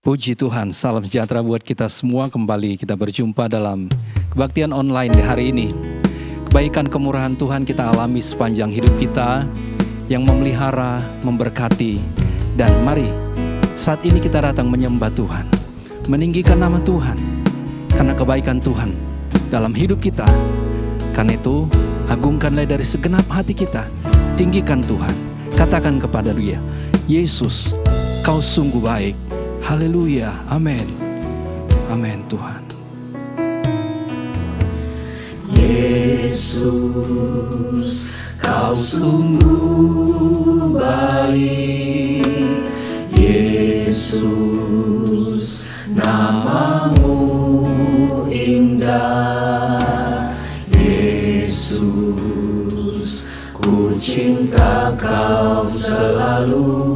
Puji Tuhan, salam sejahtera buat kita semua. Kembali kita berjumpa dalam kebaktian online di hari ini. Kebaikan kemurahan Tuhan kita alami sepanjang hidup kita yang memelihara, memberkati. Dan mari saat ini kita datang menyembah Tuhan, meninggikan nama Tuhan karena kebaikan Tuhan dalam hidup kita. Karena itu agungkanlah dari segenap hati kita, tinggikan Tuhan, katakan kepada Dia, Yesus, Kau sungguh baik. Haleluya, amin. Amin Tuhan. Yesus, Kau sungguh baik. Yesus, nama-Mu indah. Yesus, ku cinta Kau selalu.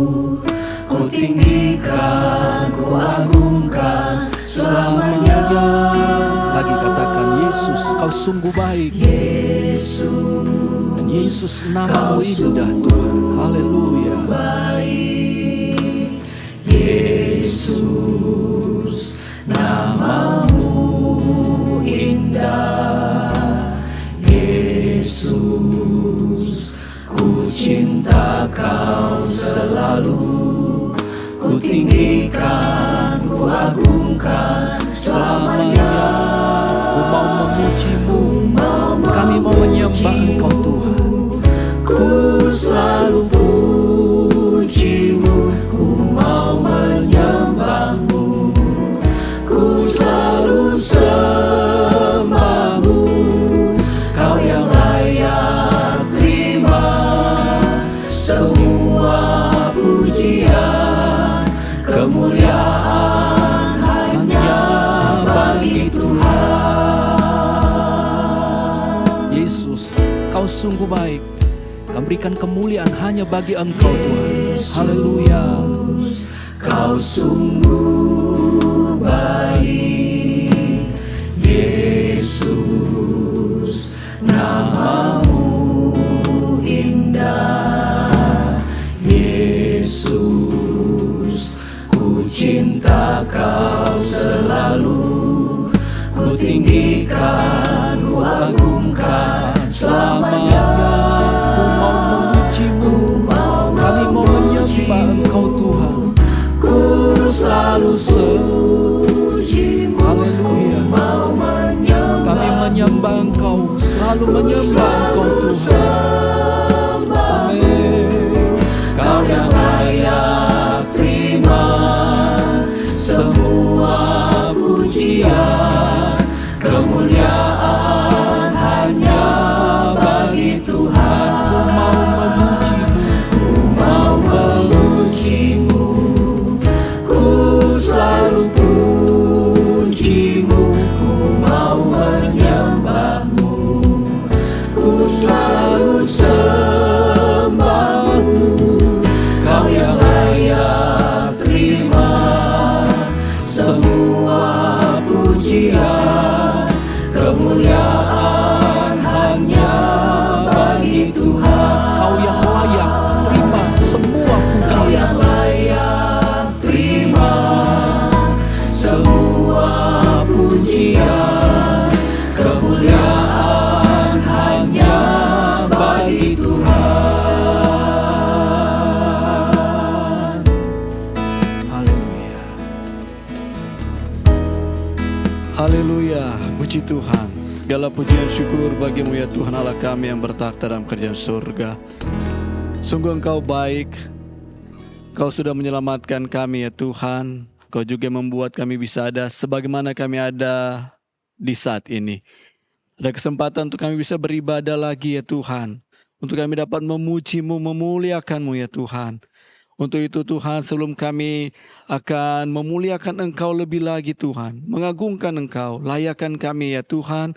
Ku tinggikan, ku agungkan selamanya. Lagi katakan, Yesus, Kau sungguh baik. Yesus, Yesus, nama-Mu indah Tuhan. Haleluya. baik. Yesus, nama-Mu indah. Yesus, ku cinta Kau selalu. Ku tinggikan, ku agungkan selamanya. Ku mau memuji-Mu, kami mau menyembah Engkau Tuhan. Ku selalu puji-Mu, ku mau menyembah-Mu. Ku selalu sembah-Mu, Kau yang layak terima semua pujian. Kemuliaan hanya bagi Tuhan. Yesus, Kau sungguh baik. Kau berikan kemuliaan hanya bagi Engkau Tuhan. Haleluya. Kau sungguh baik. Yesus, nama-Mu indah. Yesus, ku cinta Kau selalu. Ku tinggikan, ku agungkan selamanya. Ku mau memuji-Mu, kami mau menyembah Engkau Tuhan. Ku selalu puji-Mu, Haleluya. mau menyembah. Kami menyembah Engkau, selalu menyembah Engkau Tuhan. Amin. Kau yang layak terima semua pujian. Kemuliaan hanya bagi Tuhan. Ku mau memuji-Mu, Ku selalu puji-Mu, ku mau menyembah-Mu. Ku selalu sembah-Mu, Kau yang layak terima semua pujian. Kemuliaan hanya bagi Tuhan. Kau yang layak terima semua Kau pujian. yang layak terima semua pujian. Kemuliaan hanya bagi Tuhan. Haleluya. Haleluya. Puji Tuhan. Segala pujian syukur bagimu ya Tuhan Allah kami yang bertakhta dalam kerajaan surga. Sungguh Engkau baik. Kau sudah menyelamatkan kami ya Tuhan. Kau juga membuat kami bisa ada sebagaimana kami ada di saat ini. Ada kesempatan untuk kami bisa beribadah lagi ya Tuhan. Untuk kami dapat memuji-Mu, memuliakan-Mu ya Tuhan. Untuk itu Tuhan, sebelum kami akan memuliakan Engkau lebih lagi Tuhan, mengagungkan Engkau, layakkan kami ya Tuhan,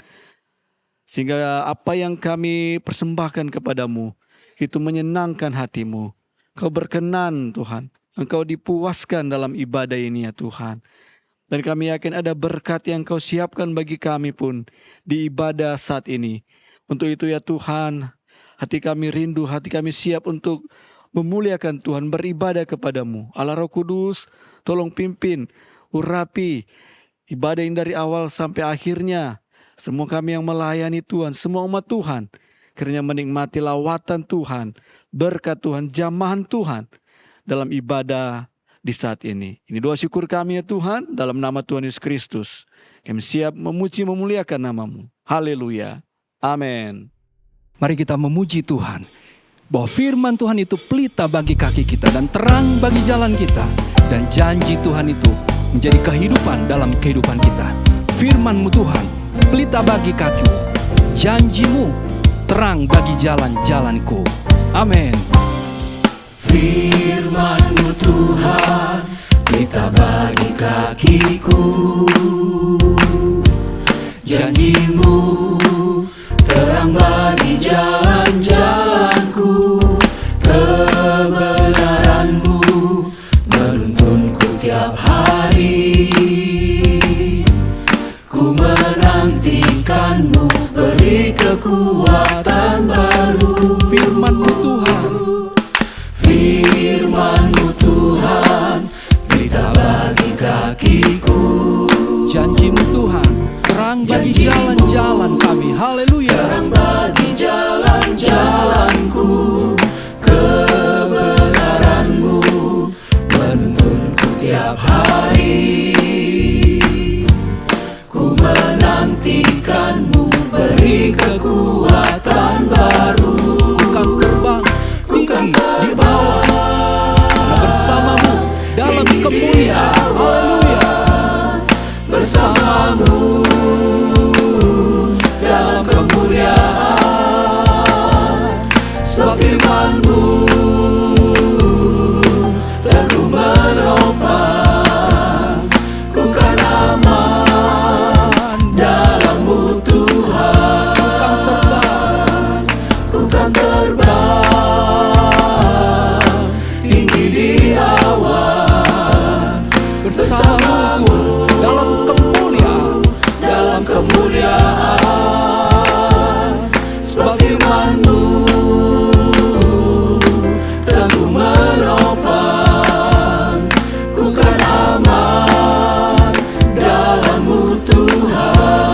sehingga apa yang kami persembahkan kepadamu, itu menyenangkan hati-Mu. Kau berkenan Tuhan, Engkau dipuaskan dalam ibadah ini ya Tuhan. Dan kami yakin ada berkat yang Kau siapkan bagi kami pun di ibadah saat ini. Untuk itu ya Tuhan, hati kami rindu, hati kami siap untuk memuliakan Tuhan, beribadah kepadamu. Allah Roh Kudus, tolong pimpin, urapi ibadah yang dari awal sampai akhirnya. Semua kami yang melayani Tuhan, semua umat Tuhan, kiranya menikmati lawatan Tuhan, berkat Tuhan, jamahan Tuhan dalam ibadah di saat ini. Ini doa syukur kami ya Tuhan, dalam nama Tuhan Yesus Kristus. Kami siap memuji memuliakan namamu. Haleluya. Amin. Mari kita memuji Tuhan, bahwa firman Tuhan itu pelita bagi kaki kita dan terang bagi jalan kita. Dan janji Tuhan itu menjadi kehidupan dalam kehidupan kita. Firman-Mu Tuhan, pelita bagi kaki, janji-Mu terang bagi jalan-jalanku. Amin. Firman-Mu Tuhan, pelita bagi kakiku. Janji-Mu terang bagi jalan-jalanku. Kebenaran-Mu menuntunku tiap hari. Ku menantikan-Mu, beri kekuatan baru. Firman-Mu Tuhan, Firman-Mu Tuhan, pelita bagi kakiku. janji-Mu Tuhan terang bagi jalan-jalan kami. Haleluya. Terang bagi jalan-jalanku. Kebenaran-Mu menuntunku tiap hari. Ku menantikan-Mu, beri kekuatan baru. Ku kan terbang tinggi di bawah, karena bersama-Mu dalam kemuliaan. Haleluya. Bersama-Mu dalam kemuliaan. Sebab firman-Mu teguh menopang. Ku kan aman dalam-Mu Tuhan. Ku kan terbang tinggi di awan. Bersama-Mu Tuhan dalam kemuliaan. Sebab firman-Mu teguh menopang. Ku kan aman dalam-Mu Tuhan.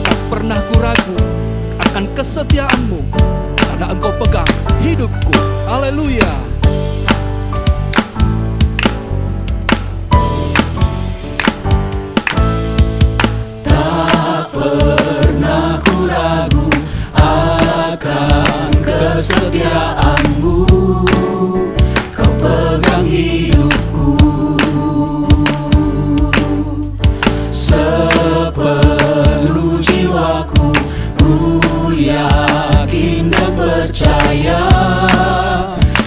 Tak pernah ku ragu akan kesetiaan-Mu, karena Engkau pegang hidupku. Haleluya. Tak pernah ku ragu akan kesetiaan-Mu. Kau pegang hidupku. Sepenuh jiwaku, ku yakin dan percaya.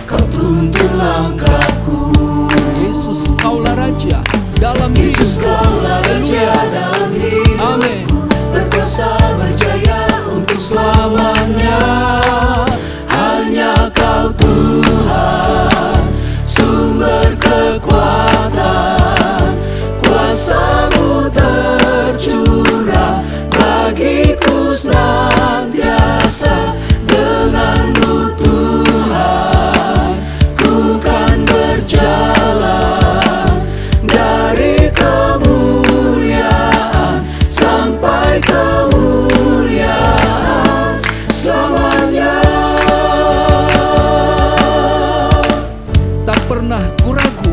Kau tuntun langkahku. Yesus, Kaulah Raja dalam Yesus, hidupku. Kaulah Raja dalam hidupku. Amin. Berkuasa berjaya untuk selamanya. Hanya Kau Tuhan, sumber kekuatan. Kuasa-Mu tercurah bagiku senantiasa. Dengan-Mu Tuhan, ku kan berjalan dari kemuliaan sampai kemuliaan selamanya. Tak pernah ku ragu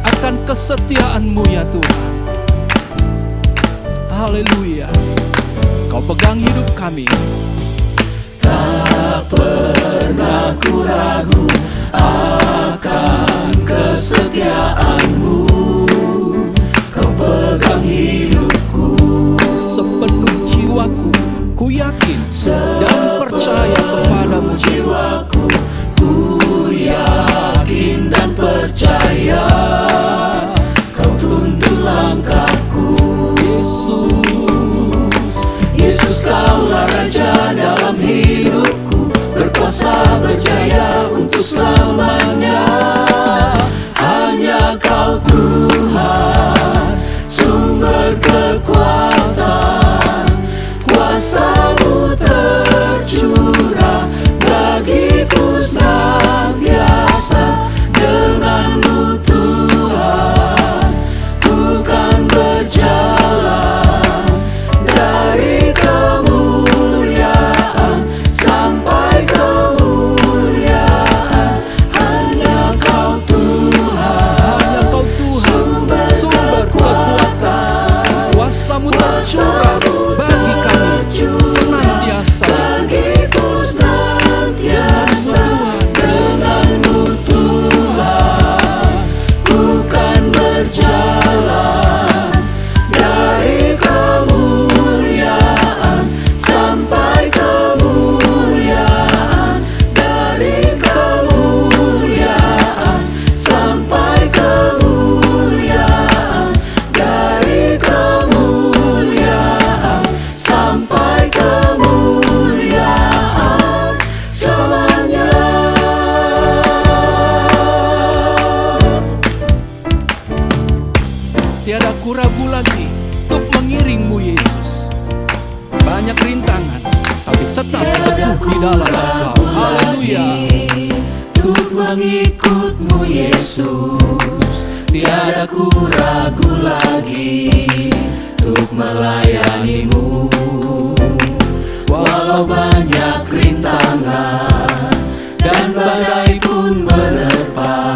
akan kesetiaan-Mu ya Tuhan. Haleluya. Kau pegang hidup kami. Tak pernah ku ragu akan kesetiaan-Mu. Kau pegang hidupku. Sepenuh jiwaku, ku yakin dan percaya kepadamu. Jiwaku, ku yakin dan percaya. Kau tuntun langkahku. Yesus, Kaulah Raja dalam hidupku. Berkuasa berjaya untuk selamanya. Hanya Kau Tuhan, sumber kekuatan. Kuasa-Mu tercurah Tiada ku ragu lagi untuk mengiring-Mu Yesus. Banyak rintangan, tapi tetap teguh di dalam Engkau. Haleluya. Untuk mengikut-Mu Yesus, tiada ku ragu lagi untuk melayani-Mu. Walau banyak rintangan dan badai pun menerpa,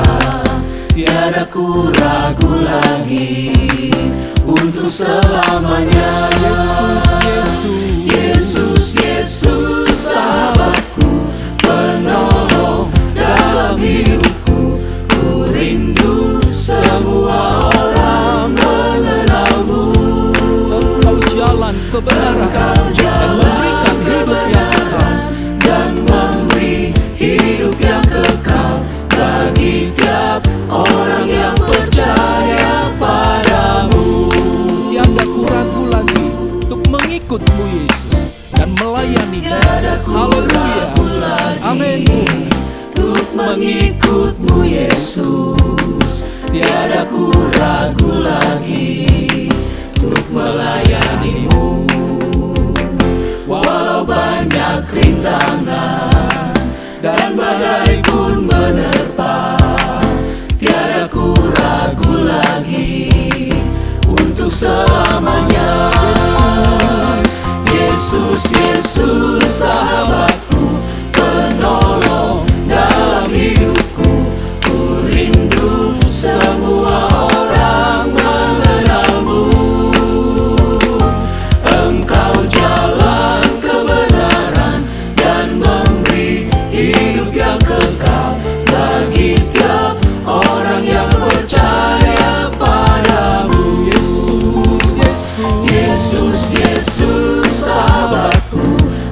tiada ku ragu lagi untuk selamanya. Yesus, sahabatku, penolong dalam hidupku. Ku rindu semua orang mengenal-Mu. Engkau jalan kebenaran dan memberikan hidup yang kekal. Dan memberi hidup yang kekal bagi tiap orang yang percaya padamu. Tiada ku ragu lagi untuk mengikut-Mu Yesus dan melayani-Mu. Haleluya. Amin. Untuk mengikut-Mu Yesus, tiada ku ragu lagi untuk melayani-Mu. Walau banyak rintangan dan badai pun menerpa, tiada ku ragu lagi untuk selamanya. Yesus, sahabatku, penolong dalam hidupku. Ku rindu semua orang mengenal-Mu. Engkau jalan kebenaran dan memberi hidup yang kekal bagi tiap orang yang percaya padamu. Yesus, sahabatku,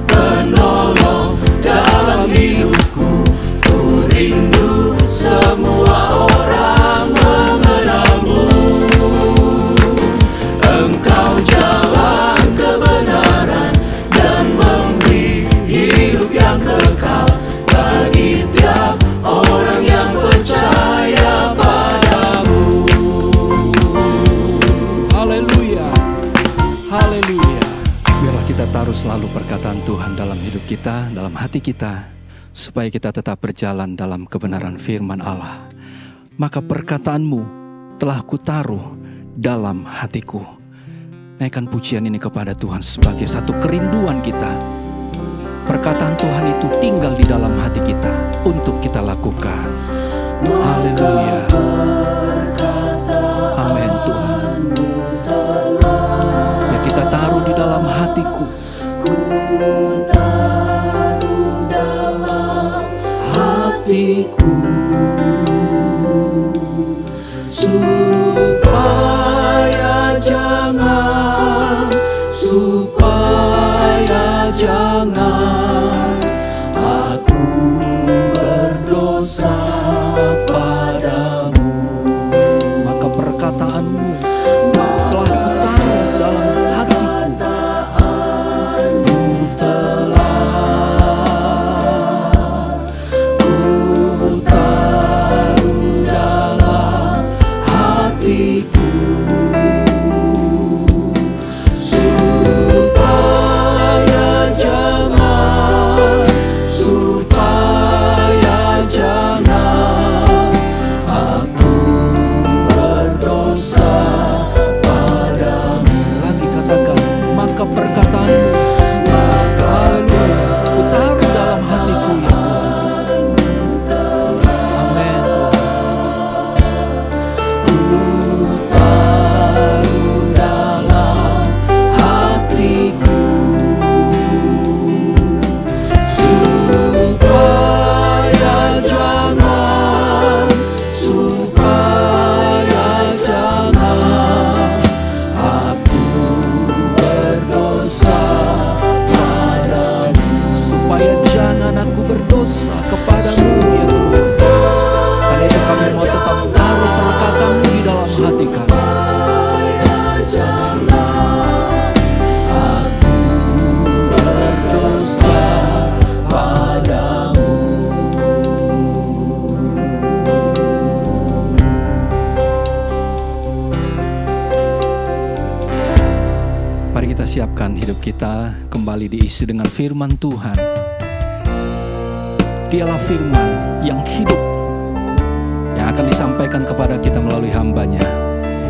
penolong dalam hidupku. Ku rindu semua orang mengenal-Mu. Engkau jalan kebenaran dan memberi hidup yang kekal bagi tiap orang yang percaya padamu. Haleluya. Haleluya. Biarlah kita taruh selalu perkataan Tuhan dalam hidup kita, dalam hati kita, supaya kita tetap berjalan dalam kebenaran firman Allah. Maka perkataan-Mu telah kutaruh dalam hatiku. Naikkan pujian ini kepada Tuhan sebagai satu kerinduan kita. Perkataan Tuhan itu tinggal di dalam hati kita untuk kita lakukan. Haleluya. Amin Tuhan. Ya, kita taruh di dalam hatiku. Hatiku supaya jangan aku berdosa padamu. mempersiapkan hidup kita kembali diisi dengan firman Tuhan. Dialah firman yang hidup, yang akan disampaikan kepada kita melalui hamba-Nya.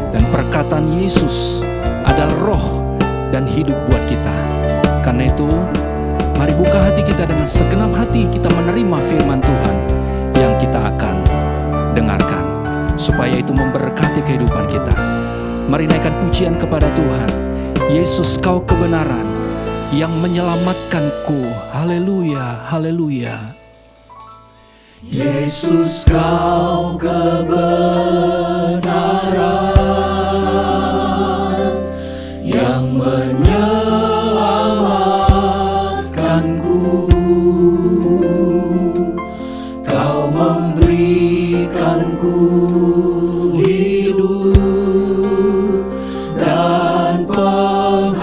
Dan perkataan Yesus adalah roh dan hidup buat kita. Karena itu, mari buka hati kita dengan segenap hati, kita menerima firman Tuhan yang kita akan dengarkan, supaya itu memberkati kehidupan kita. Mari naikkan pujian kepada Tuhan. Yesus, Kau kebenaran yang menyelamatkanku. Haleluya, haleluya. Yesus, Kau kebenaran yang menyelamatkanku. Kau memberikanku hidup dan pengharapan.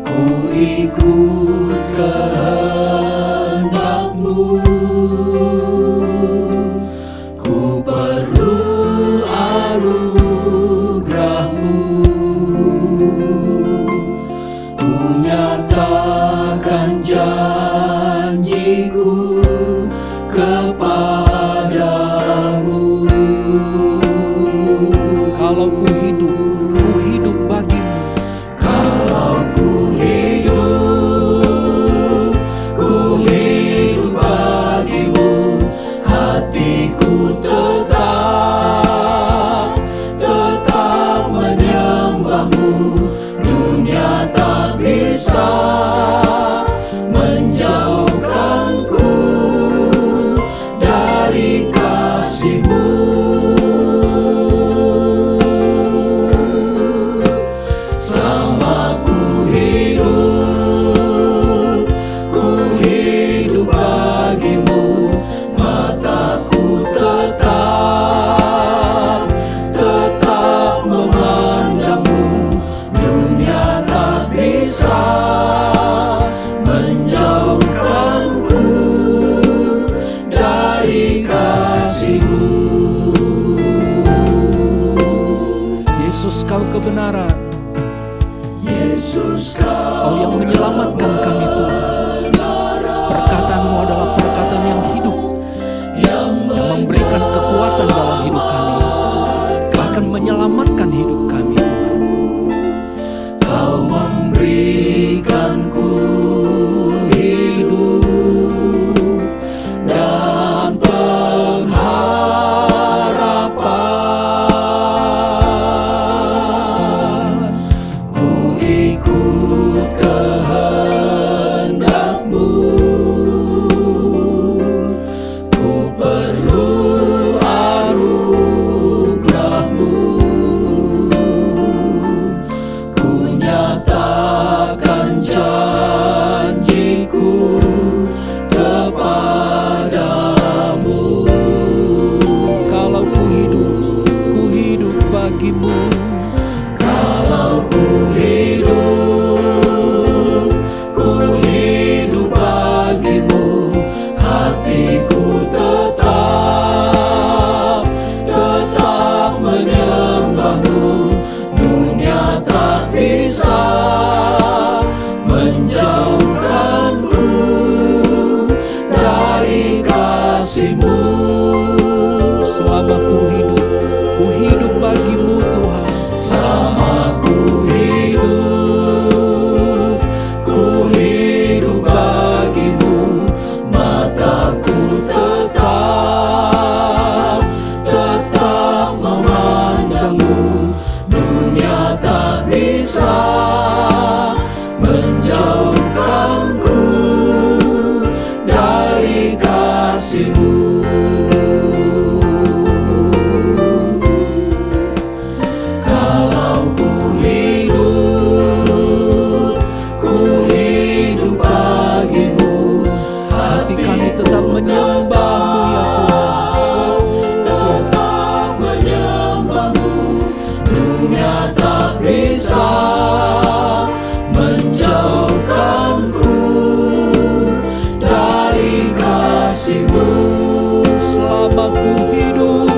Ku ikut kehendak-Mu, ku perlu anugerah-Mu. Ku nyatakan janjiku kepadamu. Kalau ku hidup bagimu. Kalau ku hidup bagimu, hatiku tetap menyembah-Mu. Dunia tak bisa menjauhkanku dari kasih-Mu. Selama ku hidup bagimu, mataku tetap memandang-Mu. Dunia tak bisa menjauhkanku dari kasih-Mu. Yesus, Kau kebenaran. Yesus, Kau yang menyelamatkan kami, Tuhan. Perkataan-Mu adalah perkataan yang hidup, yang memberikan kekuatan dalam hidup kami, bahkan menyelamatkan hidup kami, Tuhan. Kau memberikanku hidup dan pengharapan. Ku ikut kehendak-Mu, ku perlu anugerah-Mu. Ku nyatakan janjiku kepadamu. Kalau ku hidup bagimu. Kalau ku hidup bagimu, hatiku tetap menyembah-Mu. Dunia tak bisa menjauhkanku dari kasih-Mu. Selama ku hidup bagimu, Tuhan. Selama ku hidup bagimu, mataku tetap memandang-Mu. Dunia tak bisa menjauhkanku dari kasih-Mu. Kalau ku hidup bagimu, Hati kami tetap menyembah-Mu, ya Tuhan. tetap menyembah-Mu. Dunia tak bisa menjauhkanku dari kasih-Mu. Selama ku hidup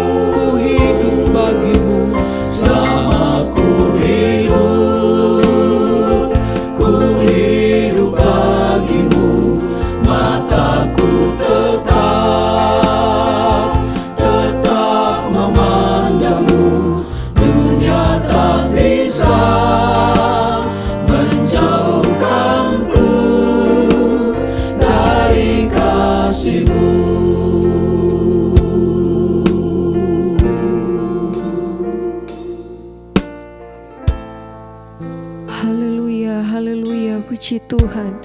Tuhan.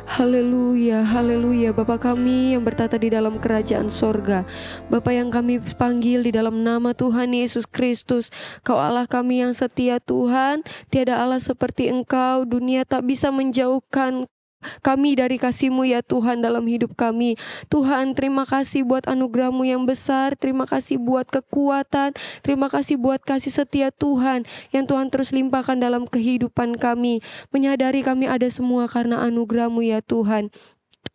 Haleluya, haleluya. Bapa kami yang bertata di dalam kerajaan sorga, Bapa yang kami panggil di dalam nama Tuhan Yesus Kristus. Kau Allah kami yang setia Tuhan. Tiada Allah seperti Engkau. Dunia tak bisa menjauhkan kami dari kasih-Mu ya Tuhan dalam hidup kami. Tuhan, terima kasih buat anugerah-Mu yang besar. Terima kasih buat kekuatan. Terima kasih buat kasih setia Tuhan yang Tuhan terus limpahkan dalam kehidupan kami. Menyadari kami ada semua karena anugerah-Mu ya Tuhan.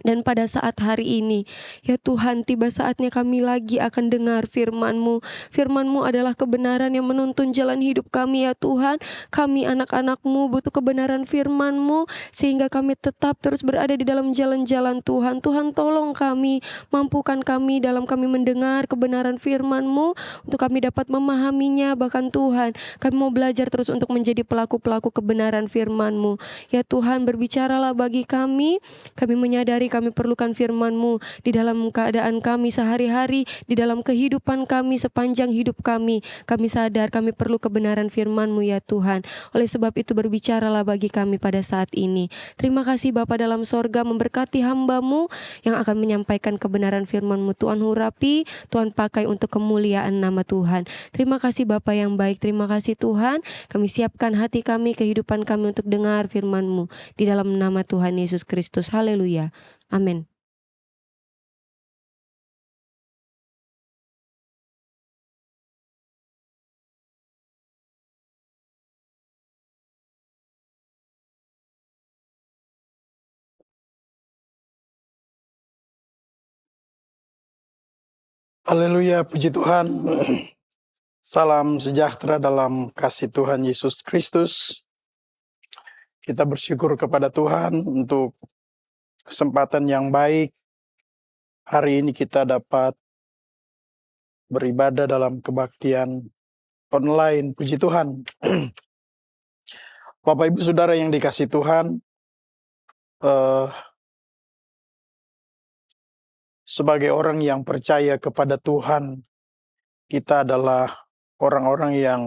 Dan pada saat hari ini, ya Tuhan, tiba saatnya kami lagi akan dengar firman-Mu. Firman-Mu adalah kebenaran yang menuntun jalan hidup kami ya Tuhan. Kami anak-anak-Mu butuh kebenaran firman-Mu, sehingga kami tetap terus berada di dalam jalan-jalan Tuhan. Tuhan tolong kami, mampukan kami dalam kami mendengar kebenaran firman-Mu, untuk kami dapat memahaminya. Bahkan Tuhan, kami mau belajar terus untuk menjadi pelaku-pelaku kebenaran firman-Mu. Ya Tuhan, berbicaralah bagi kami menyadari kami perlukan firman-Mu di dalam keadaan kami sehari-hari, di dalam kehidupan kami sepanjang hidup kami. Kami sadar kami perlu kebenaran firman-Mu ya Tuhan. Oleh sebab itu berbicaralah bagi kami pada saat ini. Terima kasih Bapa dalam sorga, memberkati hamba-Mu yang akan menyampaikan kebenaran firman-Mu. Tuhan urapi, Tuhan pakai untuk kemuliaan nama Tuhan. Terima kasih Bapa yang baik, terima kasih Tuhan. Kami siapkan hati kami, kehidupan kami untuk dengar firman-Mu di dalam nama Tuhan Yesus Kristus. Haleluya. Amin. Haleluya, puji Tuhan. Salam sejahtera dalam kasih Tuhan Yesus Kristus. Kita bersyukur kepada Tuhan untuk kesempatan yang baik. Hari ini kita dapat beribadah dalam kebaktian online, puji Tuhan. Bapak Ibu Saudara yang dikasih Tuhan, sebagai orang yang percaya kepada Tuhan, kita adalah orang-orang yang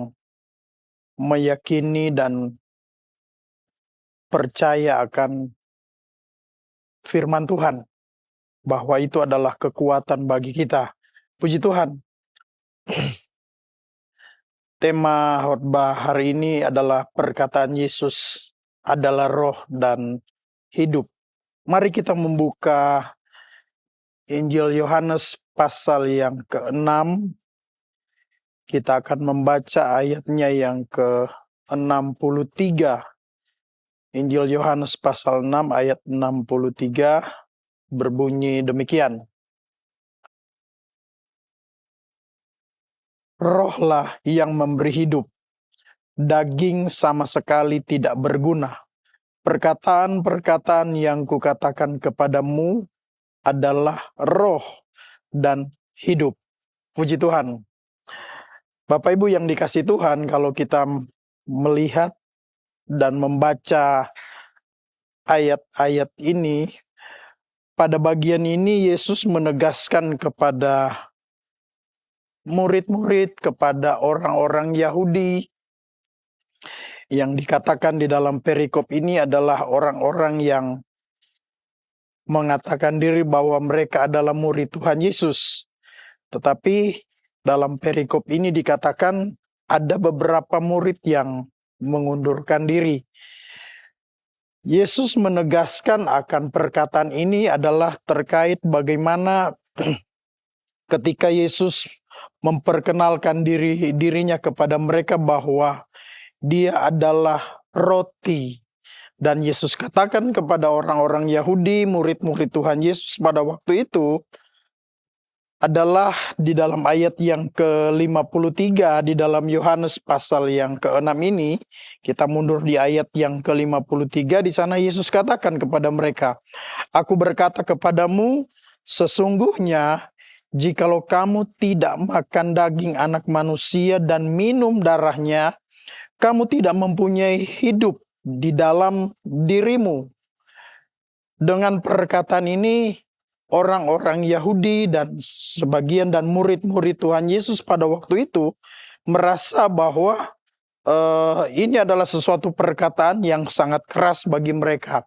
meyakini dan percaya akan firman Tuhan, bahwa itu adalah kekuatan bagi kita. Puji Tuhan. Tema khotbah hari ini adalah perkataan Yesus adalah roh dan hidup. Mari kita membuka Injil Yohanes pasal yang ke-6. Kita akan membaca ayatnya yang ke-63. Injil Yohanes pasal 6 ayat 63 berbunyi demikian. Rohlah yang memberi hidup, daging sama sekali tidak berguna. Perkataan-perkataan yang kukatakan kepadamu adalah roh dan hidup. Puji Tuhan. Bapak Ibu yang dikasih Tuhan, kalau kita melihat dan membaca ayat-ayat ini, pada bagian ini Yesus menegaskan kepada murid-murid, kepada orang-orang Yahudi yang dikatakan di dalam perikop ini adalah orang-orang yang mengatakan diri bahwa mereka adalah murid Tuhan Yesus. Tetapi dalam perikop ini dikatakan ada beberapa murid yang mengundurkan diri. Yesus menegaskan akan perkataan ini adalah terkait bagaimana ketika Yesus memperkenalkan dirinya kepada mereka bahwa dia adalah roti. Dan Yesus katakan kepada orang-orang Yahudi, murid-murid Tuhan Yesus pada waktu itu, adalah di dalam ayat yang ke-53 di dalam Yohanes pasal yang ke-6 ini. Kita mundur di ayat yang ke-53, di sana Yesus katakan kepada mereka, "Aku berkata kepadamu, sesungguhnya jikalau kamu tidak makan daging anak manusia dan minum darahnya, kamu tidak mempunyai hidup di dalam dirimu." Dengan perkataan ini, orang-orang Yahudi dan sebagian dan murid-murid Tuhan Yesus pada waktu itu merasa bahwa ini adalah sesuatu perkataan yang sangat keras bagi mereka.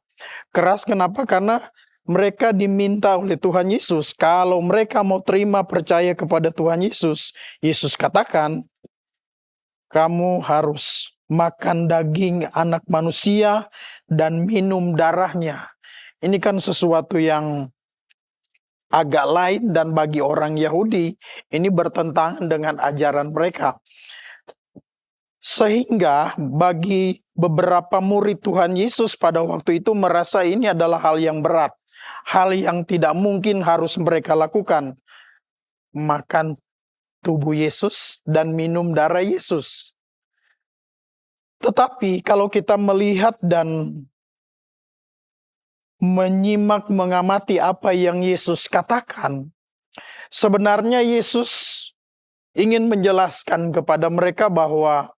Keras kenapa? Karena mereka diminta oleh Tuhan Yesus, kalau mereka mau terima percaya kepada Tuhan Yesus, Yesus katakan, kamu harus makan daging anak manusia dan minum darahnya. Ini kan sesuatu yang agak lain, dan bagi orang Yahudi ini bertentangan dengan ajaran mereka. Sehingga bagi beberapa murid Tuhan Yesus pada waktu itu merasa ini adalah hal yang berat, hal yang tidak mungkin harus mereka lakukan. Makan tubuh Yesus dan minum darah Yesus. Tetapi kalau kita melihat dan menyimak, mengamati apa yang Yesus katakan, sebenarnya Yesus ingin menjelaskan kepada mereka bahwa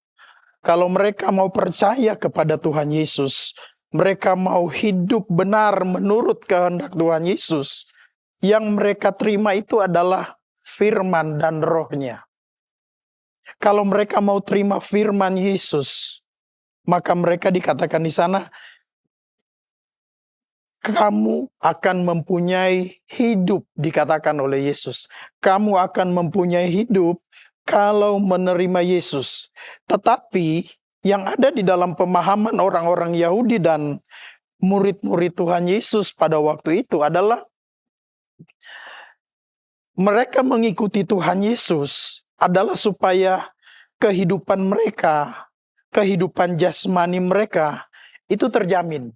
kalau mereka mau percaya kepada Tuhan Yesus, mereka mau hidup benar menurut kehendak Tuhan Yesus, yang mereka terima itu adalah firman dan rohnya. Kalau mereka mau terima firman Yesus, maka mereka dikatakan di sana, kamu akan mempunyai hidup, dikatakan oleh Yesus. Kamu akan mempunyai hidup kalau menerima Yesus. Tetapi yang ada di dalam pemahaman orang-orang Yahudi dan murid-murid Tuhan Yesus pada waktu itu adalah mereka mengikuti Tuhan Yesus adalah supaya kehidupan mereka, kehidupan jasmani mereka itu terjamin.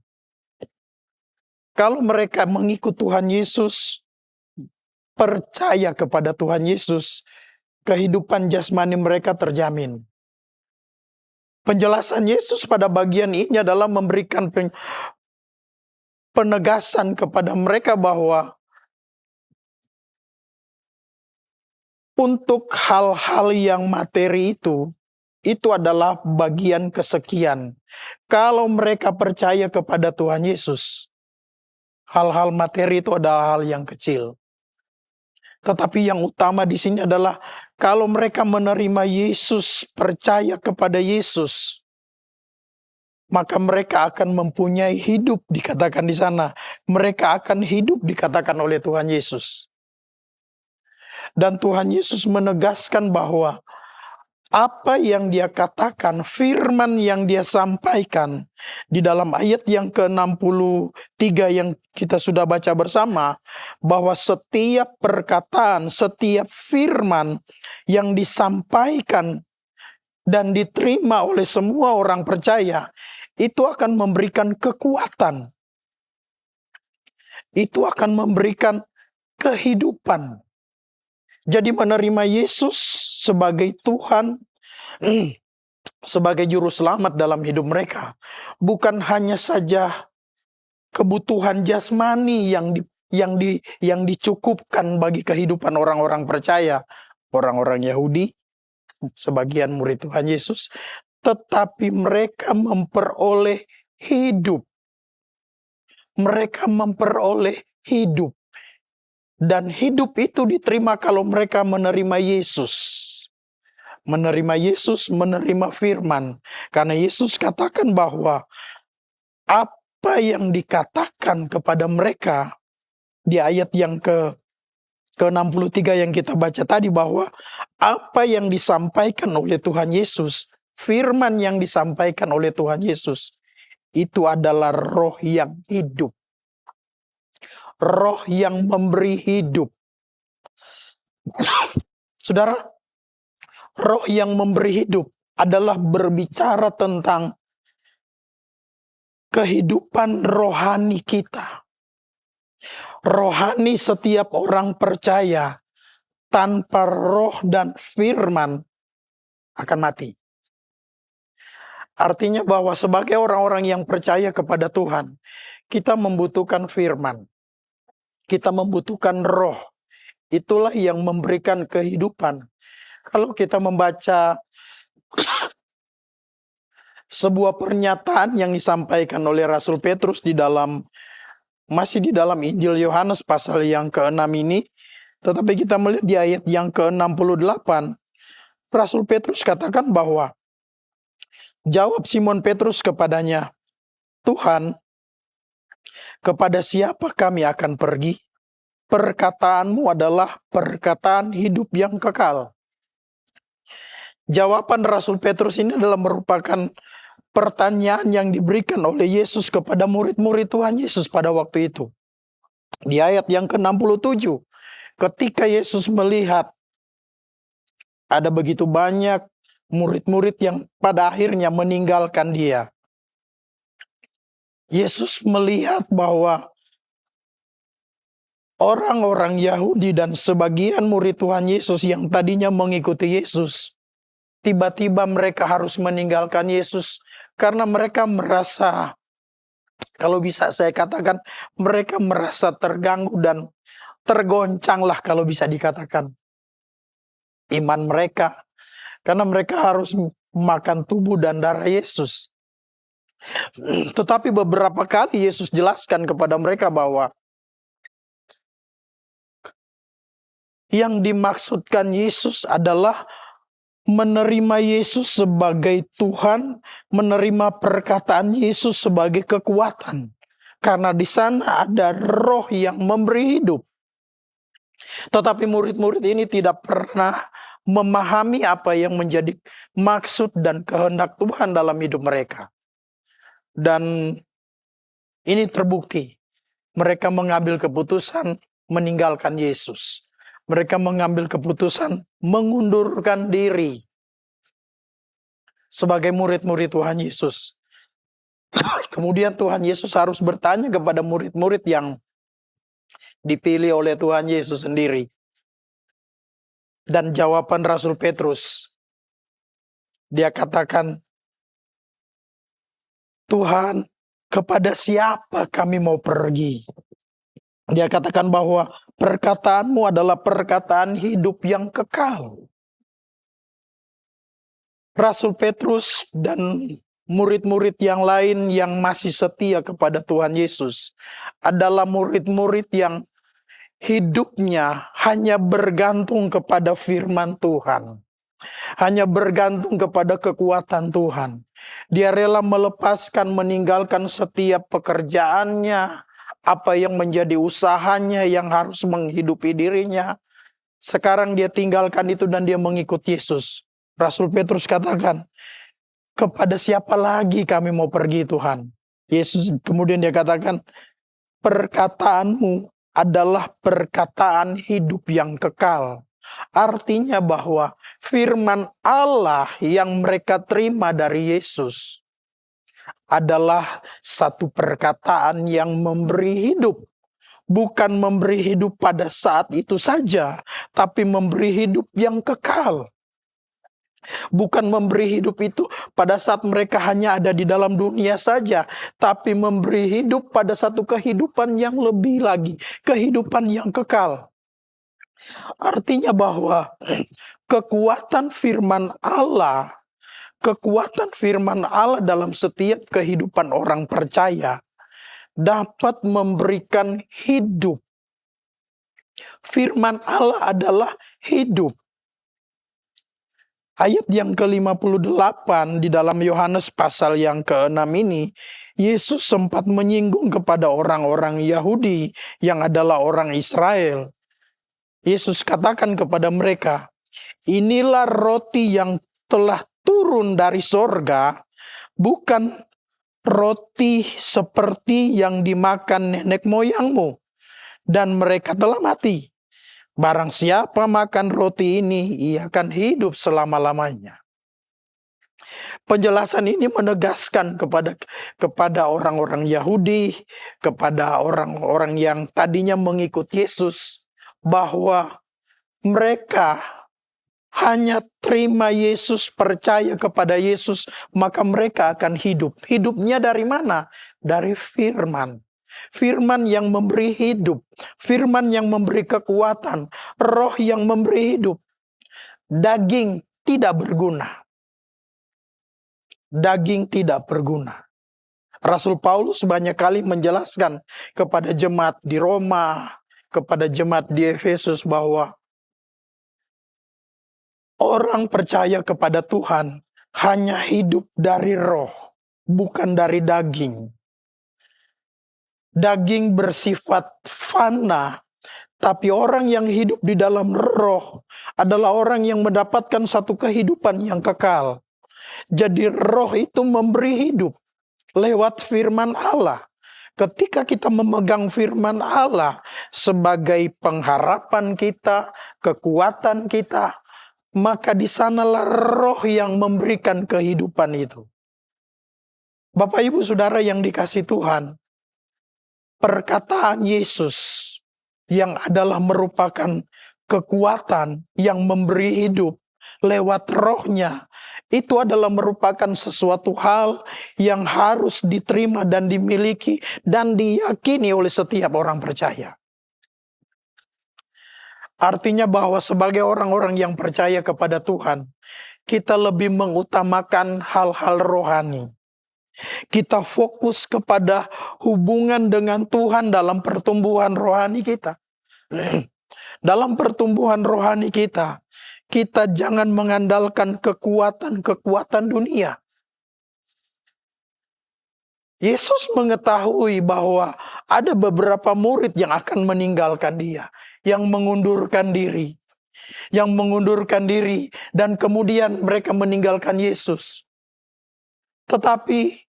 Kalau mereka mengikut Tuhan Yesus, percaya kepada Tuhan Yesus, kehidupan jasmani mereka terjamin. Penjelasan Yesus pada bagian ini adalah memberikan penegasan kepada mereka bahwa untuk hal-hal yang materi itu adalah bagian kesekian. Kalau mereka percaya kepada Tuhan Yesus, hal-hal materi itu adalah hal yang kecil. Tetapi yang utama di sini adalah kalau mereka menerima Yesus, percaya kepada Yesus, maka mereka akan mempunyai hidup, dikatakan di sana. Mereka akan hidup, dikatakan oleh Tuhan Yesus. Dan Tuhan Yesus menegaskan bahwa apa yang dia katakan, firman yang dia sampaikan di dalam ayat yang ke-63 yang kita sudah baca bersama, bahwa setiap perkataan, setiap firman yang disampaikan dan diterima oleh semua orang percaya, itu akan memberikan kekuatan. Itu akan memberikan kehidupan. Jadi menerima Yesus sebagai Tuhan, sebagai juru selamat dalam hidup mereka, bukan hanya saja kebutuhan jasmani yang dicukupkan bagi kehidupan orang-orang percaya, orang-orang Yahudi, sebagian murid Tuhan Yesus, tetapi mereka memperoleh hidup. Mereka memperoleh hidup. Dan hidup itu diterima kalau mereka menerima Yesus. Menerima Yesus, menerima firman. Karena Yesus katakan bahwa apa yang dikatakan kepada mereka di ayat yang ke-63 yang kita baca tadi, bahwa apa yang disampaikan oleh Tuhan Yesus, firman yang disampaikan oleh Tuhan Yesus, itu adalah roh yang hidup. Roh yang memberi hidup. Saudara, roh yang memberi hidup adalah berbicara tentang kehidupan rohani kita. Rohani setiap orang percaya tanpa roh dan firman akan mati. Artinya bahwa sebagai orang-orang yang percaya kepada Tuhan, kita membutuhkan firman. Kita membutuhkan roh. Itulah yang memberikan kehidupan. Kalau kita membaca sebuah pernyataan yang disampaikan oleh Rasul Petrus masih di dalam Injil Yohanes pasal yang ke-6 ini, tetapi kita melihat di ayat yang ke-68, Rasul Petrus katakan bahwa, jawab Simon Petrus kepadanya, Tuhan, Kepada siapa kami akan pergi? Perkataanmu adalah perkataan hidup yang kekal. Jawaban Rasul Petrus ini adalah merupakan pertanyaan yang diberikan oleh Yesus kepada murid-murid Tuhan Yesus pada waktu itu. Di ayat yang ke-67, ketika Yesus melihat ada begitu banyak murid-murid yang pada akhirnya meninggalkan dia. Yesus melihat bahwa orang-orang Yahudi dan sebagian murid Tuhan Yesus yang tadinya mengikuti Yesus, tiba-tiba mereka harus meninggalkan Yesus karena mereka merasa, kalau bisa saya katakan, mereka merasa terganggu dan tergoncanglah kalau bisa dikatakan iman mereka. Karena mereka harus makan tubuh dan darah Yesus. Tetapi beberapa kali Yesus jelaskan kepada mereka bahwa yang dimaksudkan Yesus adalah menerima Yesus sebagai Tuhan, menerima perkataan Yesus sebagai kekuatan. Karena di sana ada roh yang memberi hidup. Tetapi murid-murid ini tidak pernah memahami apa yang menjadi maksud dan kehendak Tuhan dalam hidup mereka. Dan ini terbukti. Mereka mengambil keputusan meninggalkan Yesus. Mereka mengambil keputusan mengundurkan diri sebagai murid-murid Tuhan Yesus. Kemudian Tuhan Yesus harus bertanya kepada murid-murid yang dipilih oleh Tuhan Yesus sendiri. Dan jawaban Rasul Petrus, dia katakan, Tuhan, kepada siapa kami mau pergi? Dia katakan bahwa perkataanmu adalah perkataan hidup yang kekal. Rasul Petrus dan murid-murid yang lain yang masih setia kepada Tuhan Yesus adalah murid-murid yang hidupnya hanya bergantung kepada firman Tuhan. Hanya bergantung kepada kekuatan Tuhan. Dia rela melepaskan, meninggalkan setiap pekerjaannya, apa yang menjadi usahanya yang harus menghidupi dirinya. Sekarang dia tinggalkan itu dan dia mengikut Yesus. Rasul Petrus katakan, kepada siapa lagi kami mau pergi Tuhan? Yesus kemudian dia katakan, perkataanmu adalah perkataan hidup yang kekal. Artinya bahwa firman Allah yang mereka terima dari Yesus adalah satu perkataan yang memberi hidup. Bukan memberi hidup pada saat itu saja, tapi memberi hidup yang kekal. Bukan memberi hidup itu pada saat mereka hanya ada di dalam dunia saja, tapi memberi hidup pada satu kehidupan yang lebih lagi, kehidupan yang kekal. Artinya bahwa kekuatan firman Allah dalam setiap kehidupan orang percaya dapat memberikan hidup. Firman Allah adalah hidup. Ayat yang ke-58 di dalam Yohanes pasal yang ke-6 ini, Yesus sempat menyinggung kepada orang-orang Yahudi yang adalah orang Israel. Yesus katakan kepada mereka, inilah roti yang telah turun dari sorga, bukan roti seperti yang dimakan nenek moyangmu, dan mereka telah mati. Barang siapa makan roti ini, ia akan hidup selama-lamanya. Penjelasan ini menegaskan kepada orang-orang Yahudi, kepada orang-orang yang tadinya mengikut Yesus, bahwa mereka hanya terima Yesus, percaya kepada Yesus, maka mereka akan hidup. Hidupnya dari mana? Dari firman. Firman yang memberi hidup, firman yang memberi kekuatan, roh yang memberi hidup. Daging tidak berguna. Daging tidak berguna. Rasul Paulus banyak kali menjelaskan kepada jemaat di Roma, kepada jemaat di Efesus bahwa orang percaya kepada Tuhan hanya hidup dari roh, bukan dari daging. Daging bersifat fana, tapi orang yang hidup di dalam roh adalah orang yang mendapatkan satu kehidupan yang kekal. Jadi roh itu memberi hidup lewat firman Allah. Ketika kita memegang firman Allah sebagai pengharapan kita, kekuatan kita, maka di sanalah roh yang memberikan kehidupan itu. Bapak Ibu Saudara yang dikasihi Tuhan, perkataan Yesus yang adalah merupakan kekuatan yang memberi hidup lewat rohnya, itu adalah merupakan sesuatu hal yang harus diterima dan dimiliki dan diyakini oleh setiap orang percaya. Artinya bahwa sebagai orang-orang yang percaya kepada Tuhan, kita lebih mengutamakan hal-hal rohani. Kita fokus kepada hubungan dengan Tuhan dalam pertumbuhan rohani kita. Dalam pertumbuhan rohani kita jangan mengandalkan kekuatan-kekuatan dunia. Yesus mengetahui bahwa ada beberapa murid yang akan meninggalkan dia, yang mengundurkan diri. Dan kemudian mereka meninggalkan Yesus. Tetapi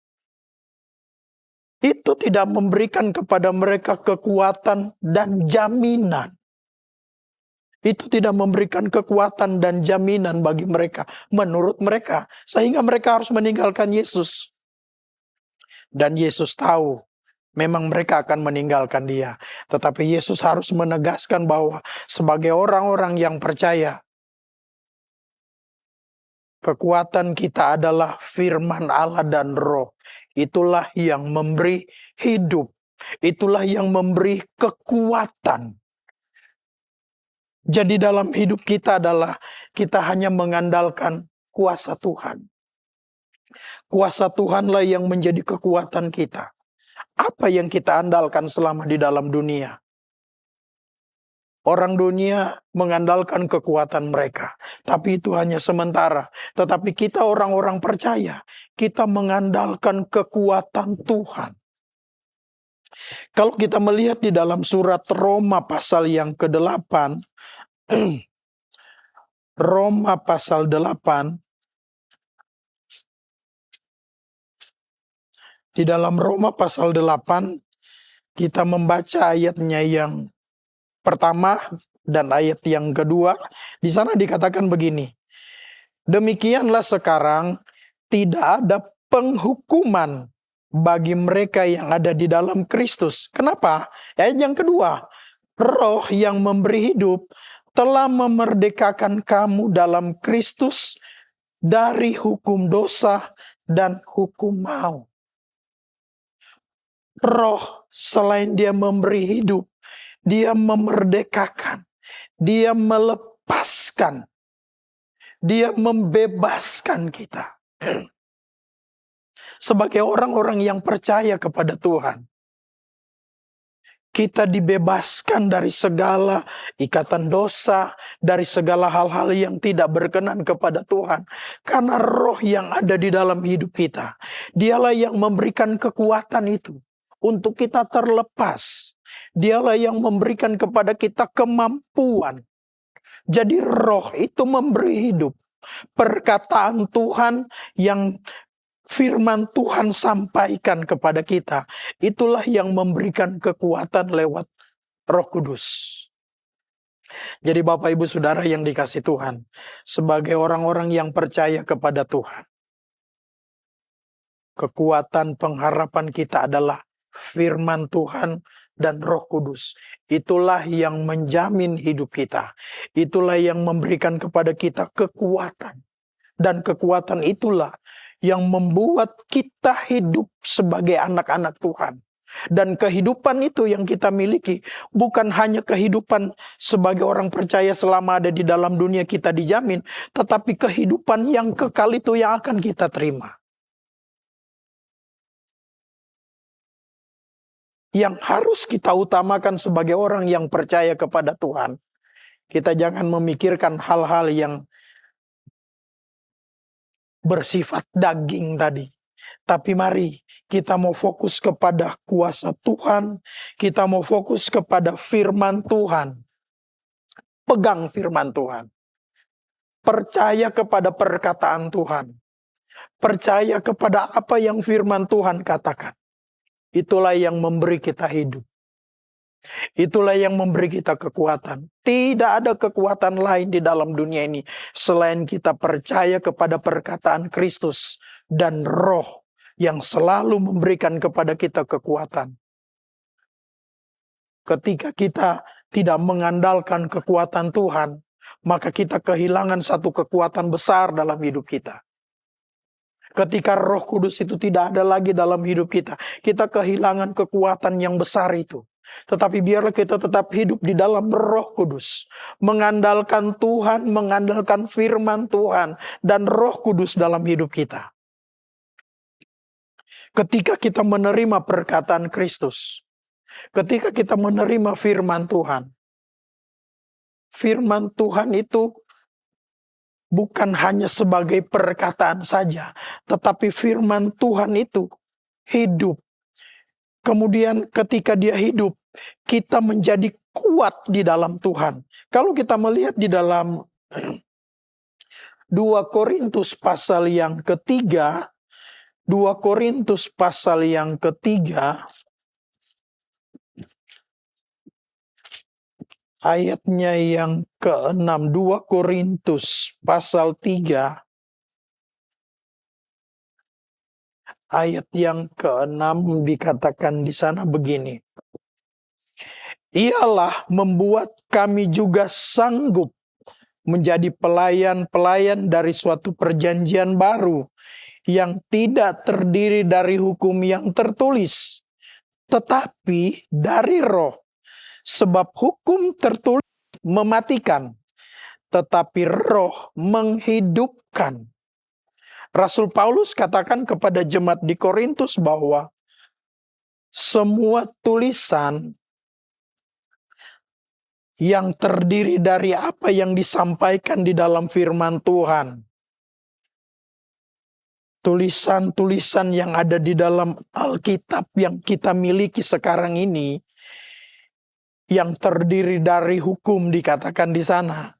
itu tidak memberikan kepada mereka kekuatan dan jaminan. Itu tidak memberikan kekuatan dan jaminan bagi mereka, menurut mereka. Sehingga mereka harus meninggalkan Yesus. Dan Yesus tahu memang mereka akan meninggalkan dia. Tetapi Yesus harus menegaskan bahwa sebagai orang-orang yang percaya, kekuatan kita adalah firman Allah dan roh. Itulah yang memberi hidup. Itulah yang memberi kekuatan. Jadi dalam hidup kita adalah kita hanya mengandalkan kuasa Tuhan. Kuasa Tuhanlah yang menjadi kekuatan kita. Apa yang kita andalkan selama di dalam dunia? Orang dunia mengandalkan kekuatan mereka. Tapi itu hanya sementara. Tetapi kita orang-orang percaya, kita mengandalkan kekuatan Tuhan. Kalau kita melihat di dalam surat Roma pasal yang ke-8, Roma pasal 8, di dalam Roma pasal 8, kita membaca ayatnya yang pertama dan ayat yang kedua. Di sana dikatakan begini, demikianlah sekarang tidak ada penghukuman bagi mereka yang ada di dalam Kristus. Kenapa? Ayat yang kedua, roh yang memberi hidup telah memerdekakan kamu dalam Kristus dari hukum dosa dan hukum maut. Roh selain dia memberi hidup, dia memerdekakan, dia melepaskan, dia membebaskan kita. Sebagai orang-orang yang percaya kepada Tuhan, kita dibebaskan dari segala ikatan dosa, dari segala hal-hal yang tidak berkenan kepada Tuhan. Karena roh yang ada di dalam hidup kita, dialah yang memberikan kekuatan itu untuk kita terlepas. Dialah yang memberikan kepada kita kemampuan. Jadi roh itu memberi hidup. Perkataan Tuhan yang firman Tuhan sampaikan kepada kita, itulah yang memberikan kekuatan lewat Roh Kudus. Jadi Bapak Ibu Saudara yang dikasihi Tuhan, sebagai orang-orang yang percaya kepada Tuhan, kekuatan pengharapan kita adalah firman Tuhan dan Roh Kudus. Itulah yang menjamin hidup kita. Itulah yang memberikan kepada kita kekuatan. Dan kekuatan itulah yang membuat kita hidup sebagai anak-anak Tuhan. Dan kehidupan itu yang kita miliki bukan hanya kehidupan sebagai orang percaya selama ada di dalam dunia kita dijamin, tetapi kehidupan yang kekal itu yang akan kita terima. Yang harus kita utamakan sebagai orang yang percaya kepada Tuhan, kita jangan memikirkan hal-hal yang bersifat daging tadi. Tapi mari kita mau fokus kepada kuasa Tuhan, kita mau fokus kepada firman Tuhan. Pegang firman Tuhan. Percaya kepada perkataan Tuhan. Percaya kepada apa yang firman Tuhan katakan. Itulah yang memberi kita hidup. Itulah yang memberi kita kekuatan. Tidak ada kekuatan lain di dalam dunia ini selain kita percaya kepada perkataan Kristus dan Roh yang selalu memberikan kepada kita kekuatan. Ketika kita tidak mengandalkan kekuatan Tuhan, maka kita kehilangan satu kekuatan besar dalam hidup kita. Ketika Roh Kudus itu tidak ada lagi dalam hidup kita, kita kehilangan kekuatan yang besar itu. Tetapi biarlah kita tetap hidup di dalam Roh Kudus, mengandalkan Tuhan, mengandalkan firman Tuhan dan Roh Kudus dalam hidup kita. Ketika kita menerima perkataan Kristus, ketika kita menerima firman Tuhan itu bukan hanya sebagai perkataan saja, tetapi firman Tuhan itu hidup. Kemudian ketika dia hidup, kita menjadi kuat di dalam Tuhan. Kalau kita melihat di dalam 2 Korintus pasal yang ketiga, 2 Korintus pasal yang ketiga, ayatnya yang ke-6, 2 Korintus pasal 3, ayat yang ke-6 dikatakan di sana begini. Ialah membuat kami juga sanggup menjadi pelayan-pelayan dari suatu perjanjian baru yang tidak terdiri dari hukum yang tertulis, tetapi dari Roh. Sebab hukum tertulis mematikan, tetapi Roh menghidupkan. Rasul Paulus katakan kepada jemaat di Korintus bahwa semua tulisan yang terdiri dari apa yang disampaikan di dalam firman Tuhan, tulisan-tulisan yang ada di dalam Alkitab yang kita miliki sekarang ini, yang terdiri dari hukum dikatakan di sana,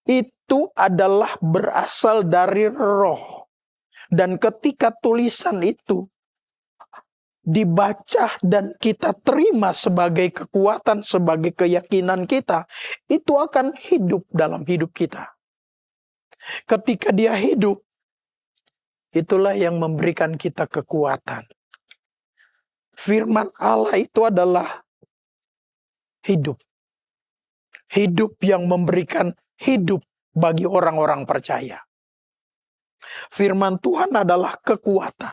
itu adalah berasal dari Roh. Dan ketika tulisan itu dibaca dan kita terima sebagai kekuatan, sebagai keyakinan kita, itu akan hidup dalam hidup kita. Ketika dia hidup, itulah yang memberikan kita kekuatan. Firman Allah itu adalah hidup. Hidup yang memberikan hidup bagi orang-orang percaya. Firman Tuhan adalah kekuatan.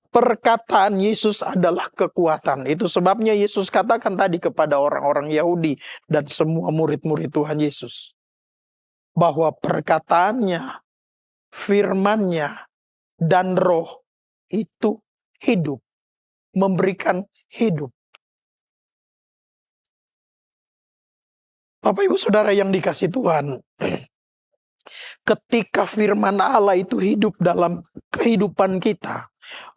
Perkataan Yesus adalah kekuatan. Itu sebabnya Yesus katakan tadi kepada orang-orang Yahudi dan semua murid-murid Tuhan Yesus, bahwa perkataannya, firman-Nya, dan Roh itu hidup, memberikan hidup. Bapak Ibu Saudara yang dikasihi Tuhan, ketika firman Allah itu hidup dalam kehidupan kita,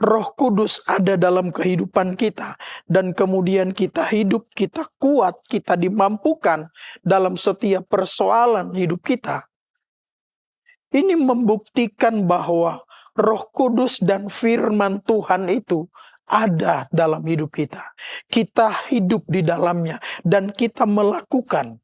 Roh Kudus ada dalam kehidupan kita, dan kemudian kita hidup, kita kuat, kita dimampukan dalam setiap persoalan hidup kita. Ini membuktikan bahwa Roh Kudus dan firman Tuhan itu ada dalam hidup kita. Kita hidup di dalamnya dan kita melakukan.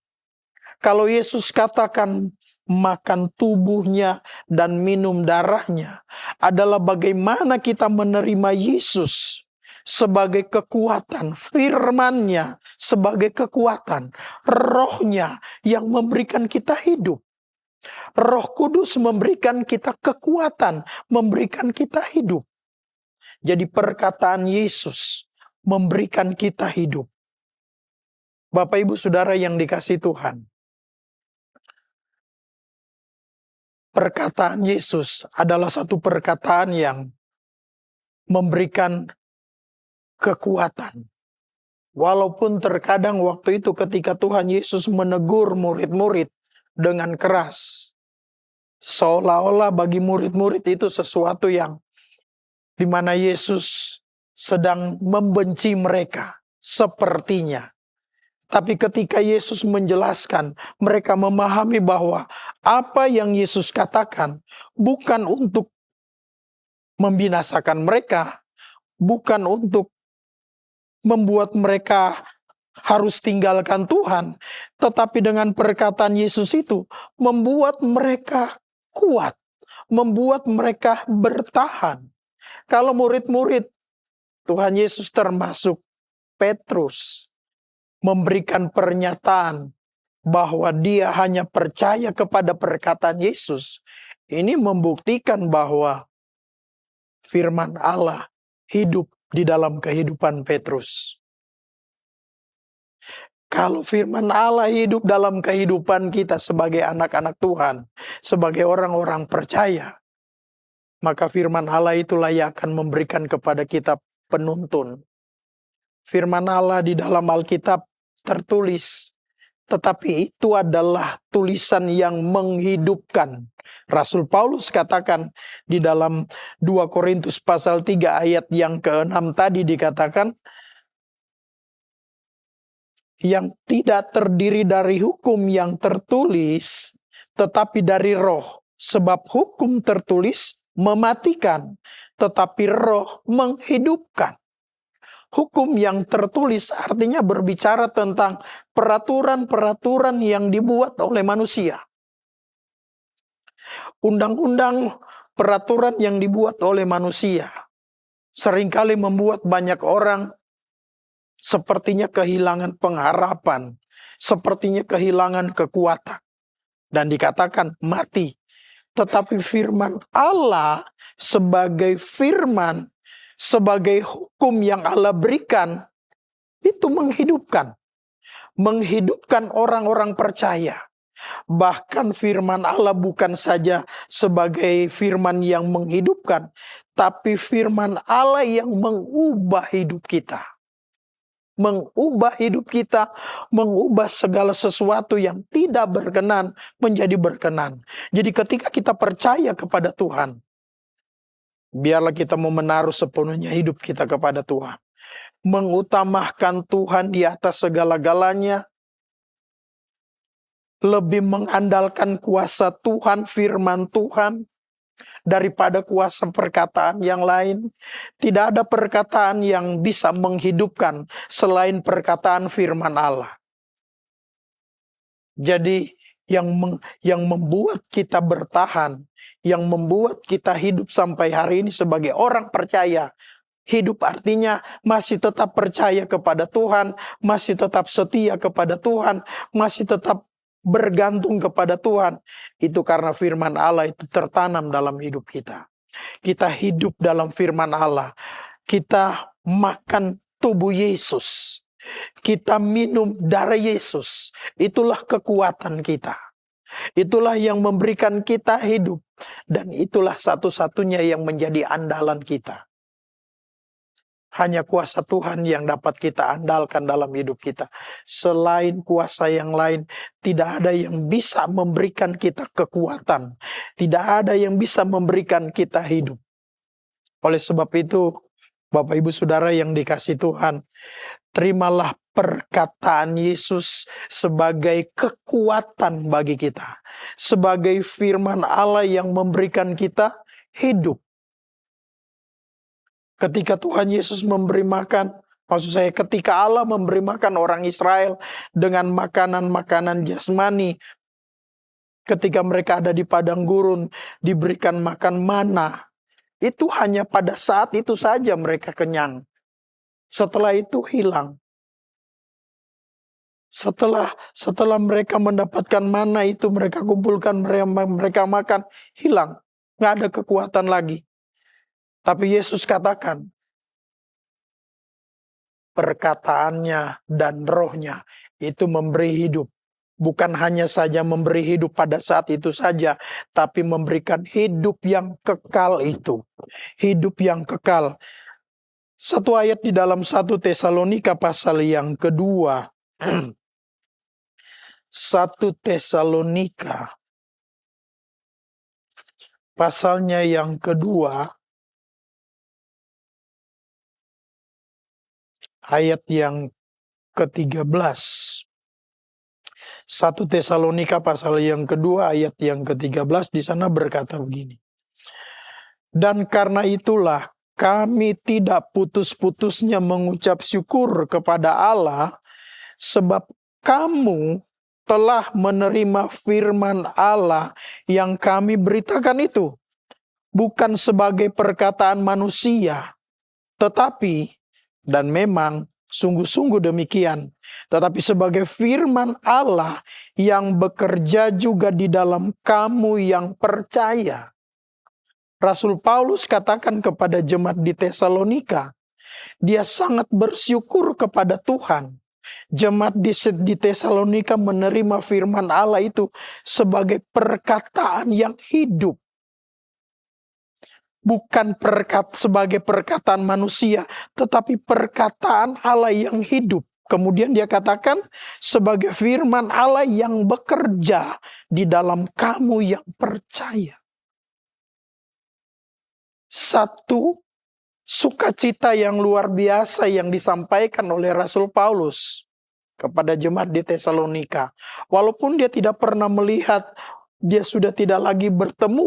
Kalau Yesus katakan makan tubuhnya dan minum darahnya, adalah bagaimana kita menerima Yesus sebagai kekuatan, firman-Nya sebagai kekuatan, Roh-Nya yang memberikan kita hidup. Roh Kudus memberikan kita kekuatan, memberikan kita hidup. Jadi perkataan Yesus memberikan kita hidup. Bapak Ibu Saudara yang dikasihi Tuhan, perkataan Yesus adalah satu perkataan yang memberikan kekuatan. Walaupun terkadang waktu itu ketika Tuhan Yesus menegur murid-murid dengan keras, seolah-olah bagi murid-murid itu sesuatu yang di mana Yesus sedang membenci mereka sepertinya. Tapi ketika Yesus menjelaskan, mereka memahami bahwa apa yang Yesus katakan bukan untuk membinasakan mereka, bukan untuk membuat mereka harus tinggalkan Tuhan, tetapi dengan perkataan Yesus itu membuat mereka kuat, membuat mereka bertahan. Kalau murid-murid Tuhan Yesus termasuk Petrus memberikan pernyataan bahwa dia hanya percaya kepada perkataan Yesus, ini membuktikan bahwa firman Allah hidup di dalam kehidupan Petrus. Kalau firman Allah hidup dalam kehidupan kita sebagai anak-anak Tuhan, sebagai orang-orang percaya, maka firman Allah itulah yang akan memberikan kepada kita penuntun. Firman Allah di dalam Alkitab tertulis, tetapi itu adalah tulisan yang menghidupkan. Rasul Paulus katakan di dalam 2 Korintus pasal 3 ayat yang ke-6 tadi dikatakan, yang tidak terdiri dari hukum yang tertulis, tetapi dari roh. Sebab hukum tertulis mematikan, tetapi roh menghidupkan. Hukum yang tertulis artinya berbicara tentang peraturan-peraturan yang dibuat oleh manusia. Undang-undang, peraturan yang dibuat oleh manusia seringkali membuat banyak orang sepertinya kehilangan pengharapan, sepertinya kehilangan kekuatan, dan dikatakan mati. Tetapi firman Allah sebagai firman, sebagai hukum yang Allah berikan, itu menghidupkan. Menghidupkan orang-orang percaya. Bahkan firman Allah bukan saja sebagai firman yang menghidupkan, tapi firman Allah yang mengubah hidup kita. Mengubah hidup kita, mengubah segala sesuatu yang tidak berkenan menjadi berkenan. Jadi ketika kita percaya kepada Tuhan, biarlah kita mau menaruh sepenuhnya hidup kita kepada Tuhan. Mengutamakan Tuhan di atas segala-galanya. Lebih mengandalkan kuasa Tuhan, firman Tuhan, daripada kuasa perkataan yang lain. Tidak ada perkataan yang bisa menghidupkan selain perkataan firman Allah. Jadi yang membuat kita bertahan, yang membuat kita hidup sampai hari ini sebagai orang percaya. Hidup artinya masih tetap percaya kepada Tuhan, masih tetap setia kepada Tuhan, masih tetap bergantung kepada Tuhan. Itu karena firman Allah itu tertanam dalam hidup kita. Kita hidup dalam firman Allah. Kita makan tubuh Yesus. Kita minum darah Yesus. Itulah kekuatan kita. Itulah yang memberikan kita hidup. Dan itulah satu-satunya yang menjadi andalan kita. Hanya kuasa Tuhan yang dapat kita andalkan dalam hidup kita. Selain kuasa yang lain, tidak ada yang bisa memberikan kita kekuatan. Tidak ada yang bisa memberikan kita hidup. Oleh sebab itu, Bapak Ibu Saudara yang dikasihi Tuhan, terimalah perkataan Yesus sebagai kekuatan bagi kita. Sebagai firman Allah yang memberikan kita hidup. Ketika Tuhan Yesus memberi makan, maksud saya ketika Allah memberi makan orang Israel dengan makanan-makanan jasmani. Ketika mereka ada di padang gurun, diberikan makan mana. Itu hanya pada saat itu saja mereka kenyang. Setelah itu hilang. Setelah mereka mendapatkan mana itu, mereka kumpulkan, mereka makan, hilang. Nggak ada kekuatan lagi. Tapi Yesus katakan, perkataannya dan rohnya itu memberi hidup. Bukan hanya saja memberi hidup pada saat itu saja, tapi memberikan hidup yang kekal itu. Hidup yang kekal. Satu ayat di dalam 1 Tesalonika pasal yang kedua. 1 Tesalonika pasalnya yang kedua. ayat yang ke-13. 1 Tesalonika pasal yang kedua ayat yang ke-13 di sana berkata begini. Dan karena itulah kami tidak putus-putusnya mengucap syukur kepada Allah, sebab kamu telah menerima firman Allah yang kami beritakan itu, bukan sebagai perkataan manusia, tetapi, dan memang sungguh-sungguh demikian, tetapi sebagai firman Allah yang bekerja juga di dalam kamu yang percaya. Rasul Paulus katakan kepada jemaat di Tesalonika, dia sangat bersyukur kepada Tuhan. Jemaat di Tesalonika menerima firman Allah itu sebagai perkataan yang hidup. Bukan sebagai perkataan manusia, tetapi perkataan Allah yang hidup. Kemudian dia katakan sebagai firman Allah yang bekerja di dalam kamu yang percaya. Satu sukacita yang luar biasa yang disampaikan oleh Rasul Paulus kepada jemaat di Tesalonika. Walaupun dia tidak pernah melihat, dia sudah tidak lagi bertemu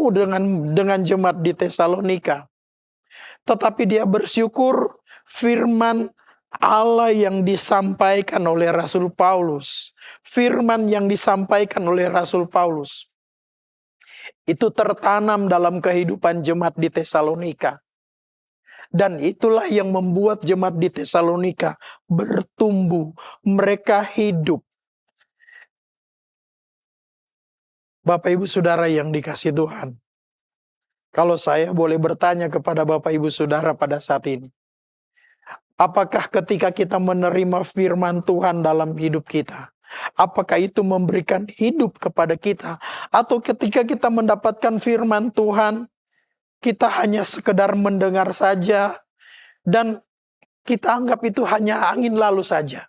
dengan jemaat di Tesalonika. Tetapi dia bersyukur firman Allah yang disampaikan oleh Rasul Paulus. Firman yang disampaikan oleh Rasul Paulus itu tertanam dalam kehidupan jemaat di Tesalonika. Dan itulah yang membuat jemaat di Tesalonika bertumbuh. Mereka hidup. Bapak Ibu Saudara yang dikasihi Tuhan. Kalau saya boleh bertanya kepada Bapak Ibu Saudara pada saat ini. Apakah ketika kita menerima firman Tuhan dalam hidup kita, apakah itu memberikan hidup kepada kita? Atau ketika kita mendapatkan firman Tuhan, kita hanya sekedar mendengar saja dan kita anggap itu hanya angin lalu saja.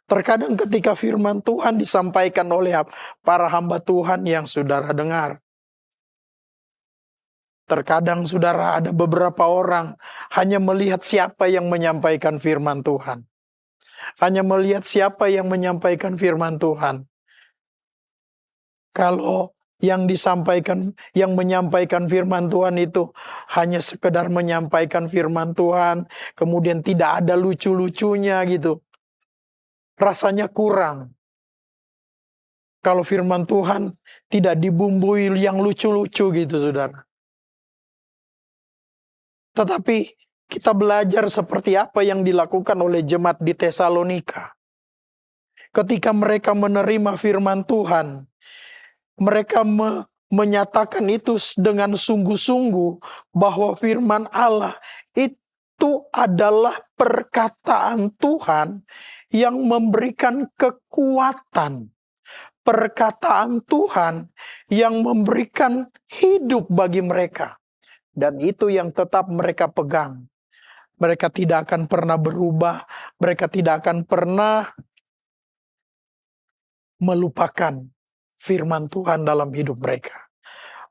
Terkadang ketika firman Tuhan disampaikan oleh para hamba Tuhan yang saudara dengar, terkadang saudara ada beberapa orang hanya melihat siapa yang menyampaikan firman Tuhan. Hanya melihat siapa yang menyampaikan firman Tuhan. Kalau yang menyampaikan firman Tuhan itu hanya sekedar menyampaikan firman Tuhan, kemudian tidak ada lucu-lucunya gitu. Rasanya kurang. Kalau firman Tuhan tidak dibumbui yang lucu-lucu gitu, saudara. Tetapi kita belajar seperti apa yang dilakukan oleh jemaat di Tesalonika. Ketika mereka menerima firman Tuhan, mereka menyatakan itu dengan sungguh-sungguh bahwa firman Allah itu adalah perkataan Tuhan yang memberikan kekuatan. Perkataan Tuhan yang memberikan hidup bagi mereka. Dan itu yang tetap mereka pegang. Mereka tidak akan pernah berubah. Mereka tidak akan pernah melupakan firman Tuhan dalam hidup mereka.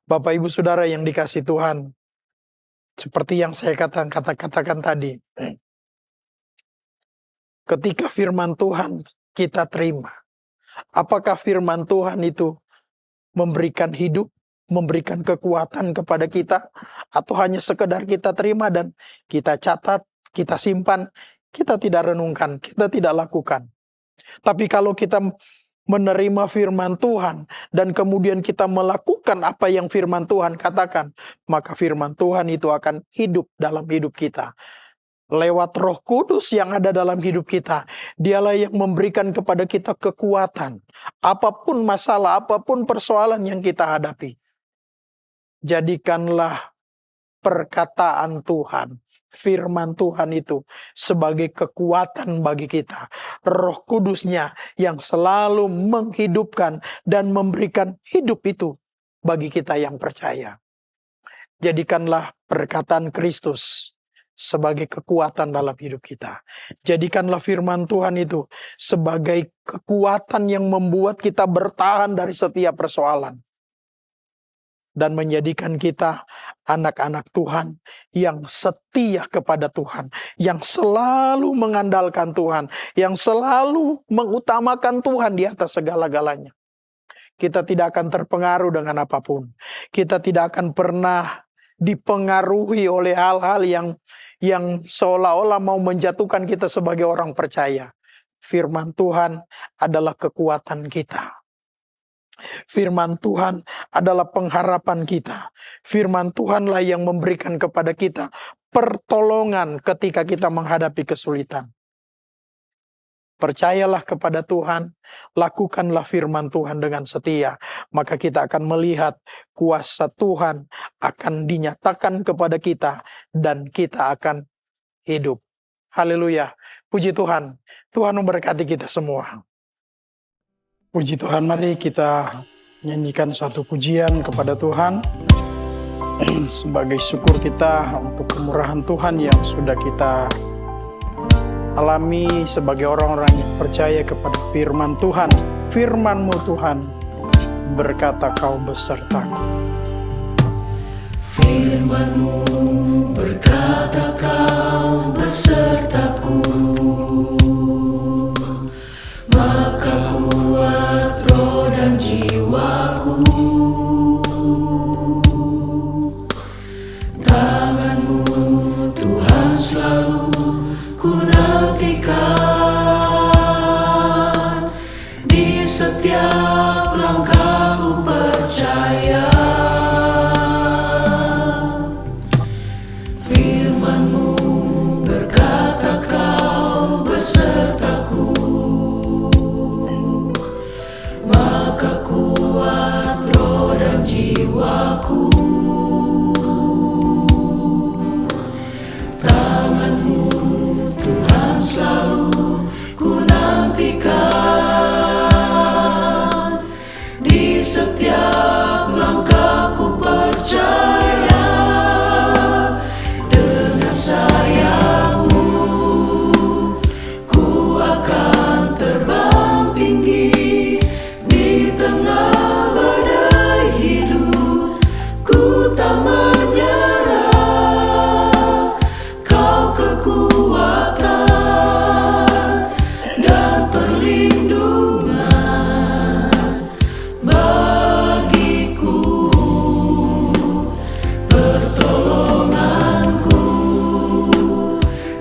Bapak Ibu Saudara yang dikasihi Tuhan, seperti yang saya katakan tadi, ketika firman Tuhan kita terima, apakah firman Tuhan itu memberikan hidup, memberikan kekuatan kepada kita, atau hanya sekedar kita terima dan kita catat, kita simpan, kita tidak renungkan, kita tidak lakukan. Tapi kalau kita menerima firman Tuhan dan kemudian kita melakukan apa yang firman Tuhan katakan, maka firman Tuhan itu akan hidup dalam hidup kita. Lewat Roh Kudus yang ada dalam hidup kita, dialah yang memberikan kepada kita kekuatan. Apapun masalah, apapun persoalan yang kita hadapi, jadikanlah perkataan Tuhan, firman Tuhan itu sebagai kekuatan bagi kita. Roh Kudusnya yang selalu menghidupkan dan memberikan hidup itu bagi kita yang percaya. Jadikanlah perkataan Kristus sebagai kekuatan dalam hidup kita. Jadikanlah firman Tuhan itu sebagai kekuatan yang membuat kita bertahan dari setiap persoalan. dan menjadikan kita anak-anak Tuhan yang setia kepada Tuhan, yang selalu mengandalkan Tuhan, yang selalu mengutamakan Tuhan di atas segala-galanya. Kita tidak akan terpengaruh dengan apapun. Kita tidak akan pernah dipengaruhi oleh hal-hal yang seolah-olah mau menjatuhkan kita sebagai orang percaya. Firman Tuhan adalah kekuatan kita. Firman Tuhan adalah pengharapan kita. Firman Tuhanlah yang memberikan kepada kita pertolongan ketika kita menghadapi kesulitan. Percayalah kepada Tuhan, lakukanlah firman Tuhan dengan setia. Maka kita akan melihat kuasa Tuhan akan dinyatakan kepada kita dan kita akan hidup. Haleluya. Puji Tuhan. Tuhan memberkati kita semua. Puji Tuhan, mari kita nyanyikan suatu pujian kepada Tuhan sebagai syukur kita untuk kemurahan Tuhan yang sudah kita alami sebagai orang-orang yang percaya kepada firman Tuhan. Firman-Mu Tuhan berkata, Kau besertaku. Firman-Mu berkata, Kau besertaku. Maka kuat roh dan jiwaku. Tangan-Mu Tuhan selalu ku nantikan. Di setiap langkah ku percaya. Firman-Mu berkata, Kau besertaku. Maka kuat roh dan jiwaku. Tangan-Mu Tuhan selalu ku nantikan. Di setiap langkah ku percaya. Dengan sayap-Mu ku akan terbang tinggi. Di tengah badai hidup ku tak menyerah. Kau kekuatan dan perlindungan bagiku. Pertolonganku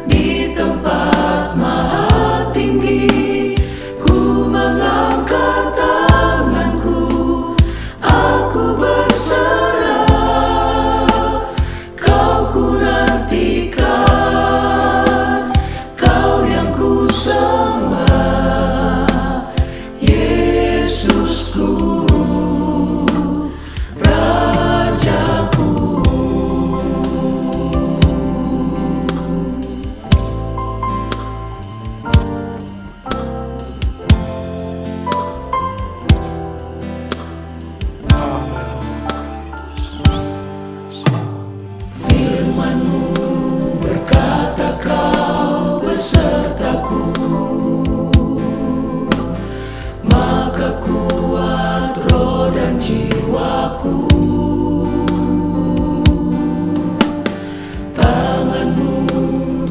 di tempat maha tinggi. Ku mengangkat tanganku, aku berserah. Kau ku nantikan, Kau yang ku sembah. Yesusku, Rajaku. Firman-Mu berkata, Kau besertaku. Maka kuat roh dan jiwaku. Tangan-Mu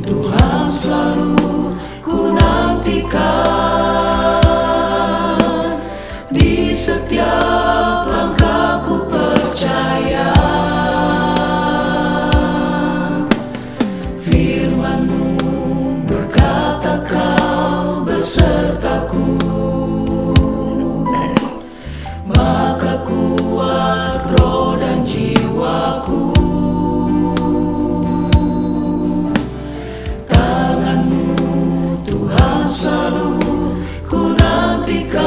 Tuhan selalu ku nantikan. Di setiap langkah ku percaya. Firman-Mu berkata, Kau besertaku. Maka kuat roh dan jiwaku. Tangan-Mu Tuhan selalu ku nantikan.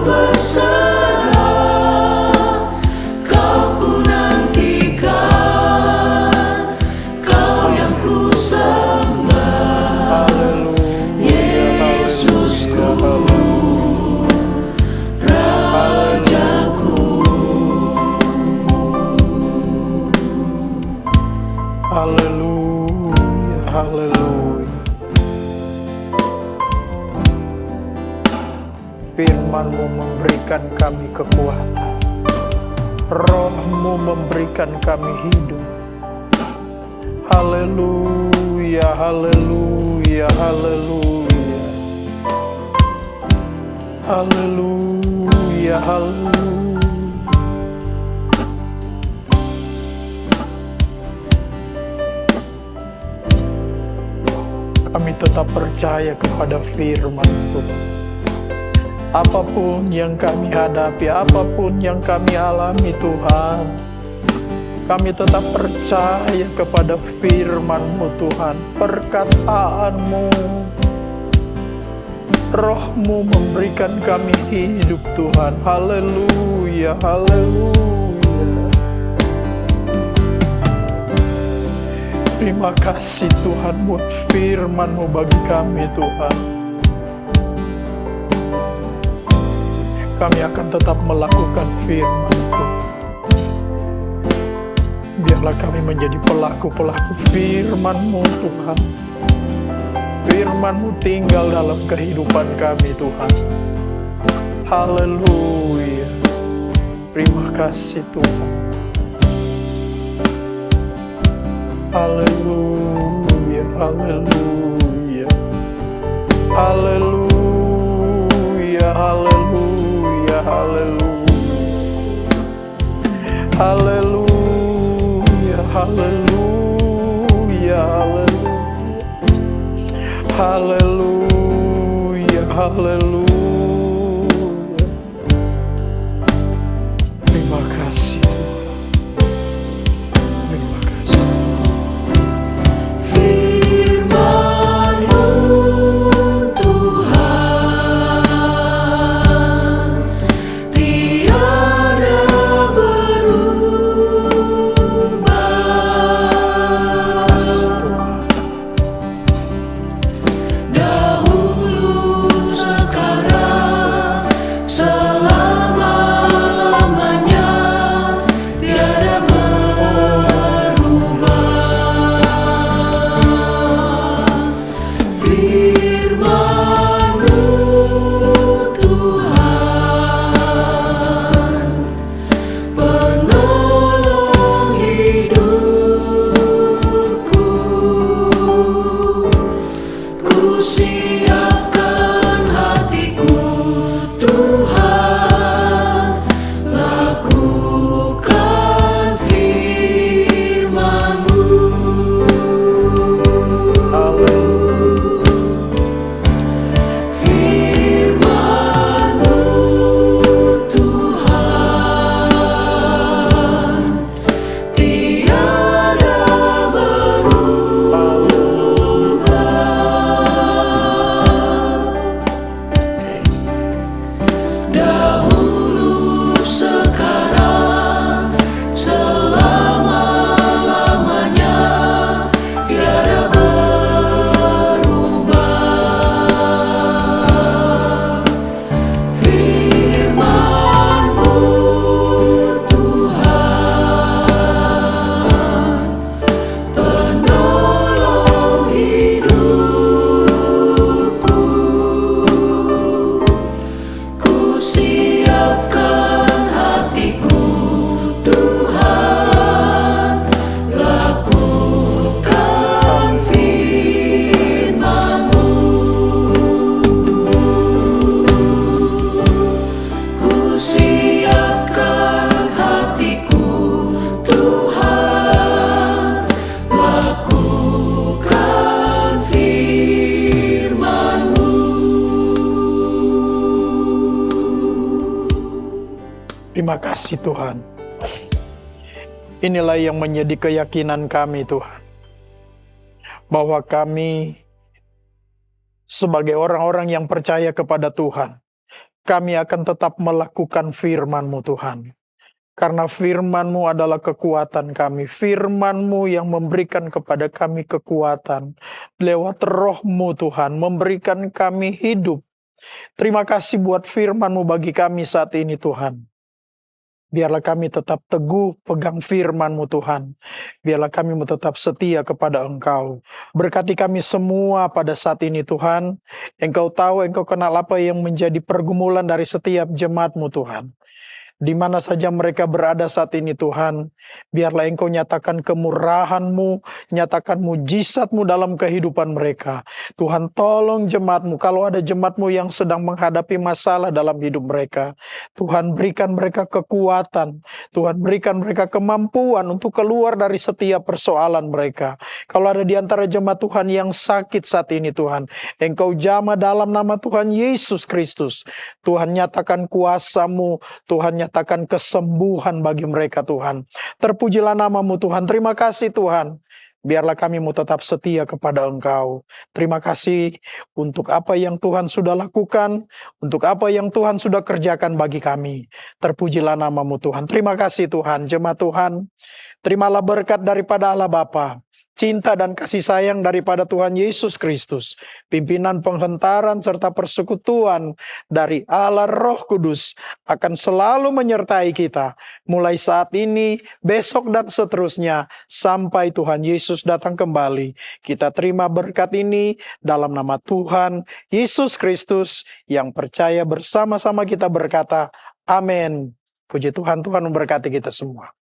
berserah, Kau ku nantikan, Kau yang ku sembah, Yesusku, Rajaku. Haleluya, haleluya. Firman-Mu memberikan kami kekuatan, Roh-Mu memberikan kami hidup. Haleluya, haleluya, haleluya. Haleluya, haleluya. Kami tetap percaya kepada firman-Mu. Apapun yang kami hadapi, apapun yang kami alami Tuhan, kami tetap percaya kepada firman-Mu Tuhan, perkataan-Mu. Roh-Mu memberikan kami hidup Tuhan. Haleluya, haleluya. Terima kasih Tuhan buat firman-Mu bagi kami Tuhan. Kami akan tetap melakukan firman-Mu. Biarlah kami menjadi pelaku-pelaku firman-Mu Tuhan. Firman-Mu tinggal dalam kehidupan kami Tuhan. Haleluya. Terima kasih Tuhan. Haleluya, haleluya. Haleluya, haleluya, haleluya. Haleluya, haleluya, haleluya. Haleluya, haleluya. Terima kasih. Terima kasih. Firman-Mu Tuhan tiada berubah. Kasih Tuhan. Dahulu, sekarang, selama-lamanya tiada berubah. Firman-Mu Tuhan, penolong hidupku. Ku siapkan hatiku, Tuhan, lakukan firman-Mu. Firman-Mu Tuhan tiada berubah. Dahulu, sekarang, selama-lamanya tiada berubah. Firman-Mu Tuhan, penolong hidupku. Ku siapkan hatiku, Tuhan, lakukan firman-Mu. Ku siapkan hatiku, Tuhan, lakukan firman-Mu. Terima kasih Tuhan. Inilah yang menjadi keyakinan kami Tuhan. Bahwa kami sebagai orang-orang yang percaya kepada Tuhan, kami akan tetap melakukan firman-Mu Tuhan. Karena firman-Mu adalah kekuatan kami. Firman-Mu yang memberikan kepada kami kekuatan. Lewat Roh-Mu Tuhan, memberikan kami hidup. Terima kasih buat firman-Mu bagi kami saat ini Tuhan. Biarlah kami tetap teguh pegang firman-Mu Tuhan. Biarlah kami tetap setia kepada Engkau. Berkati kami semua pada saat ini Tuhan. Engkau tahu, Engkau kenal apa yang menjadi pergumulan dari setiap jemaat-Mu Tuhan. Di mana saja mereka berada saat ini Tuhan, biarlah Engkau nyatakan kemurahan-Mu, nyatakan mujizat-Mu dalam kehidupan mereka. Tuhan tolong jemaat-Mu, kalau ada jemaat-Mu yang sedang menghadapi masalah dalam hidup mereka, Tuhan berikan mereka kekuatan, Tuhan berikan mereka kemampuan untuk keluar dari setiap persoalan mereka. Kalau ada di antara jemaat Tuhan yang sakit saat ini Tuhan, Engkau jamah dalam nama Tuhan Yesus Kristus. Tuhan nyatakan kuasa-Mu, Tuhan nyatakan kesembuhan bagi mereka Tuhan. Terpujilah nama-Mu Tuhan. Terima kasih Tuhan. Biarlah kami mau tetap setia kepada Engkau. Terima kasih untuk apa yang Tuhan sudah lakukan, untuk apa yang Tuhan sudah kerjakan bagi kami. Terpujilah nama-Mu Tuhan. Terima kasih Tuhan. Jemaat Tuhan, terimalah berkat daripada Allah Bapa, cinta dan kasih sayang daripada Tuhan Yesus Kristus, pimpinan penghentaran serta persekutuan dari Allah Roh Kudus akan selalu menyertai kita, mulai saat ini, besok dan seterusnya, sampai Tuhan Yesus datang kembali. Kita terima berkat ini dalam nama Tuhan Yesus Kristus, yang percaya bersama-sama kita berkata, amin. Puji Tuhan, Tuhan memberkati kita semua.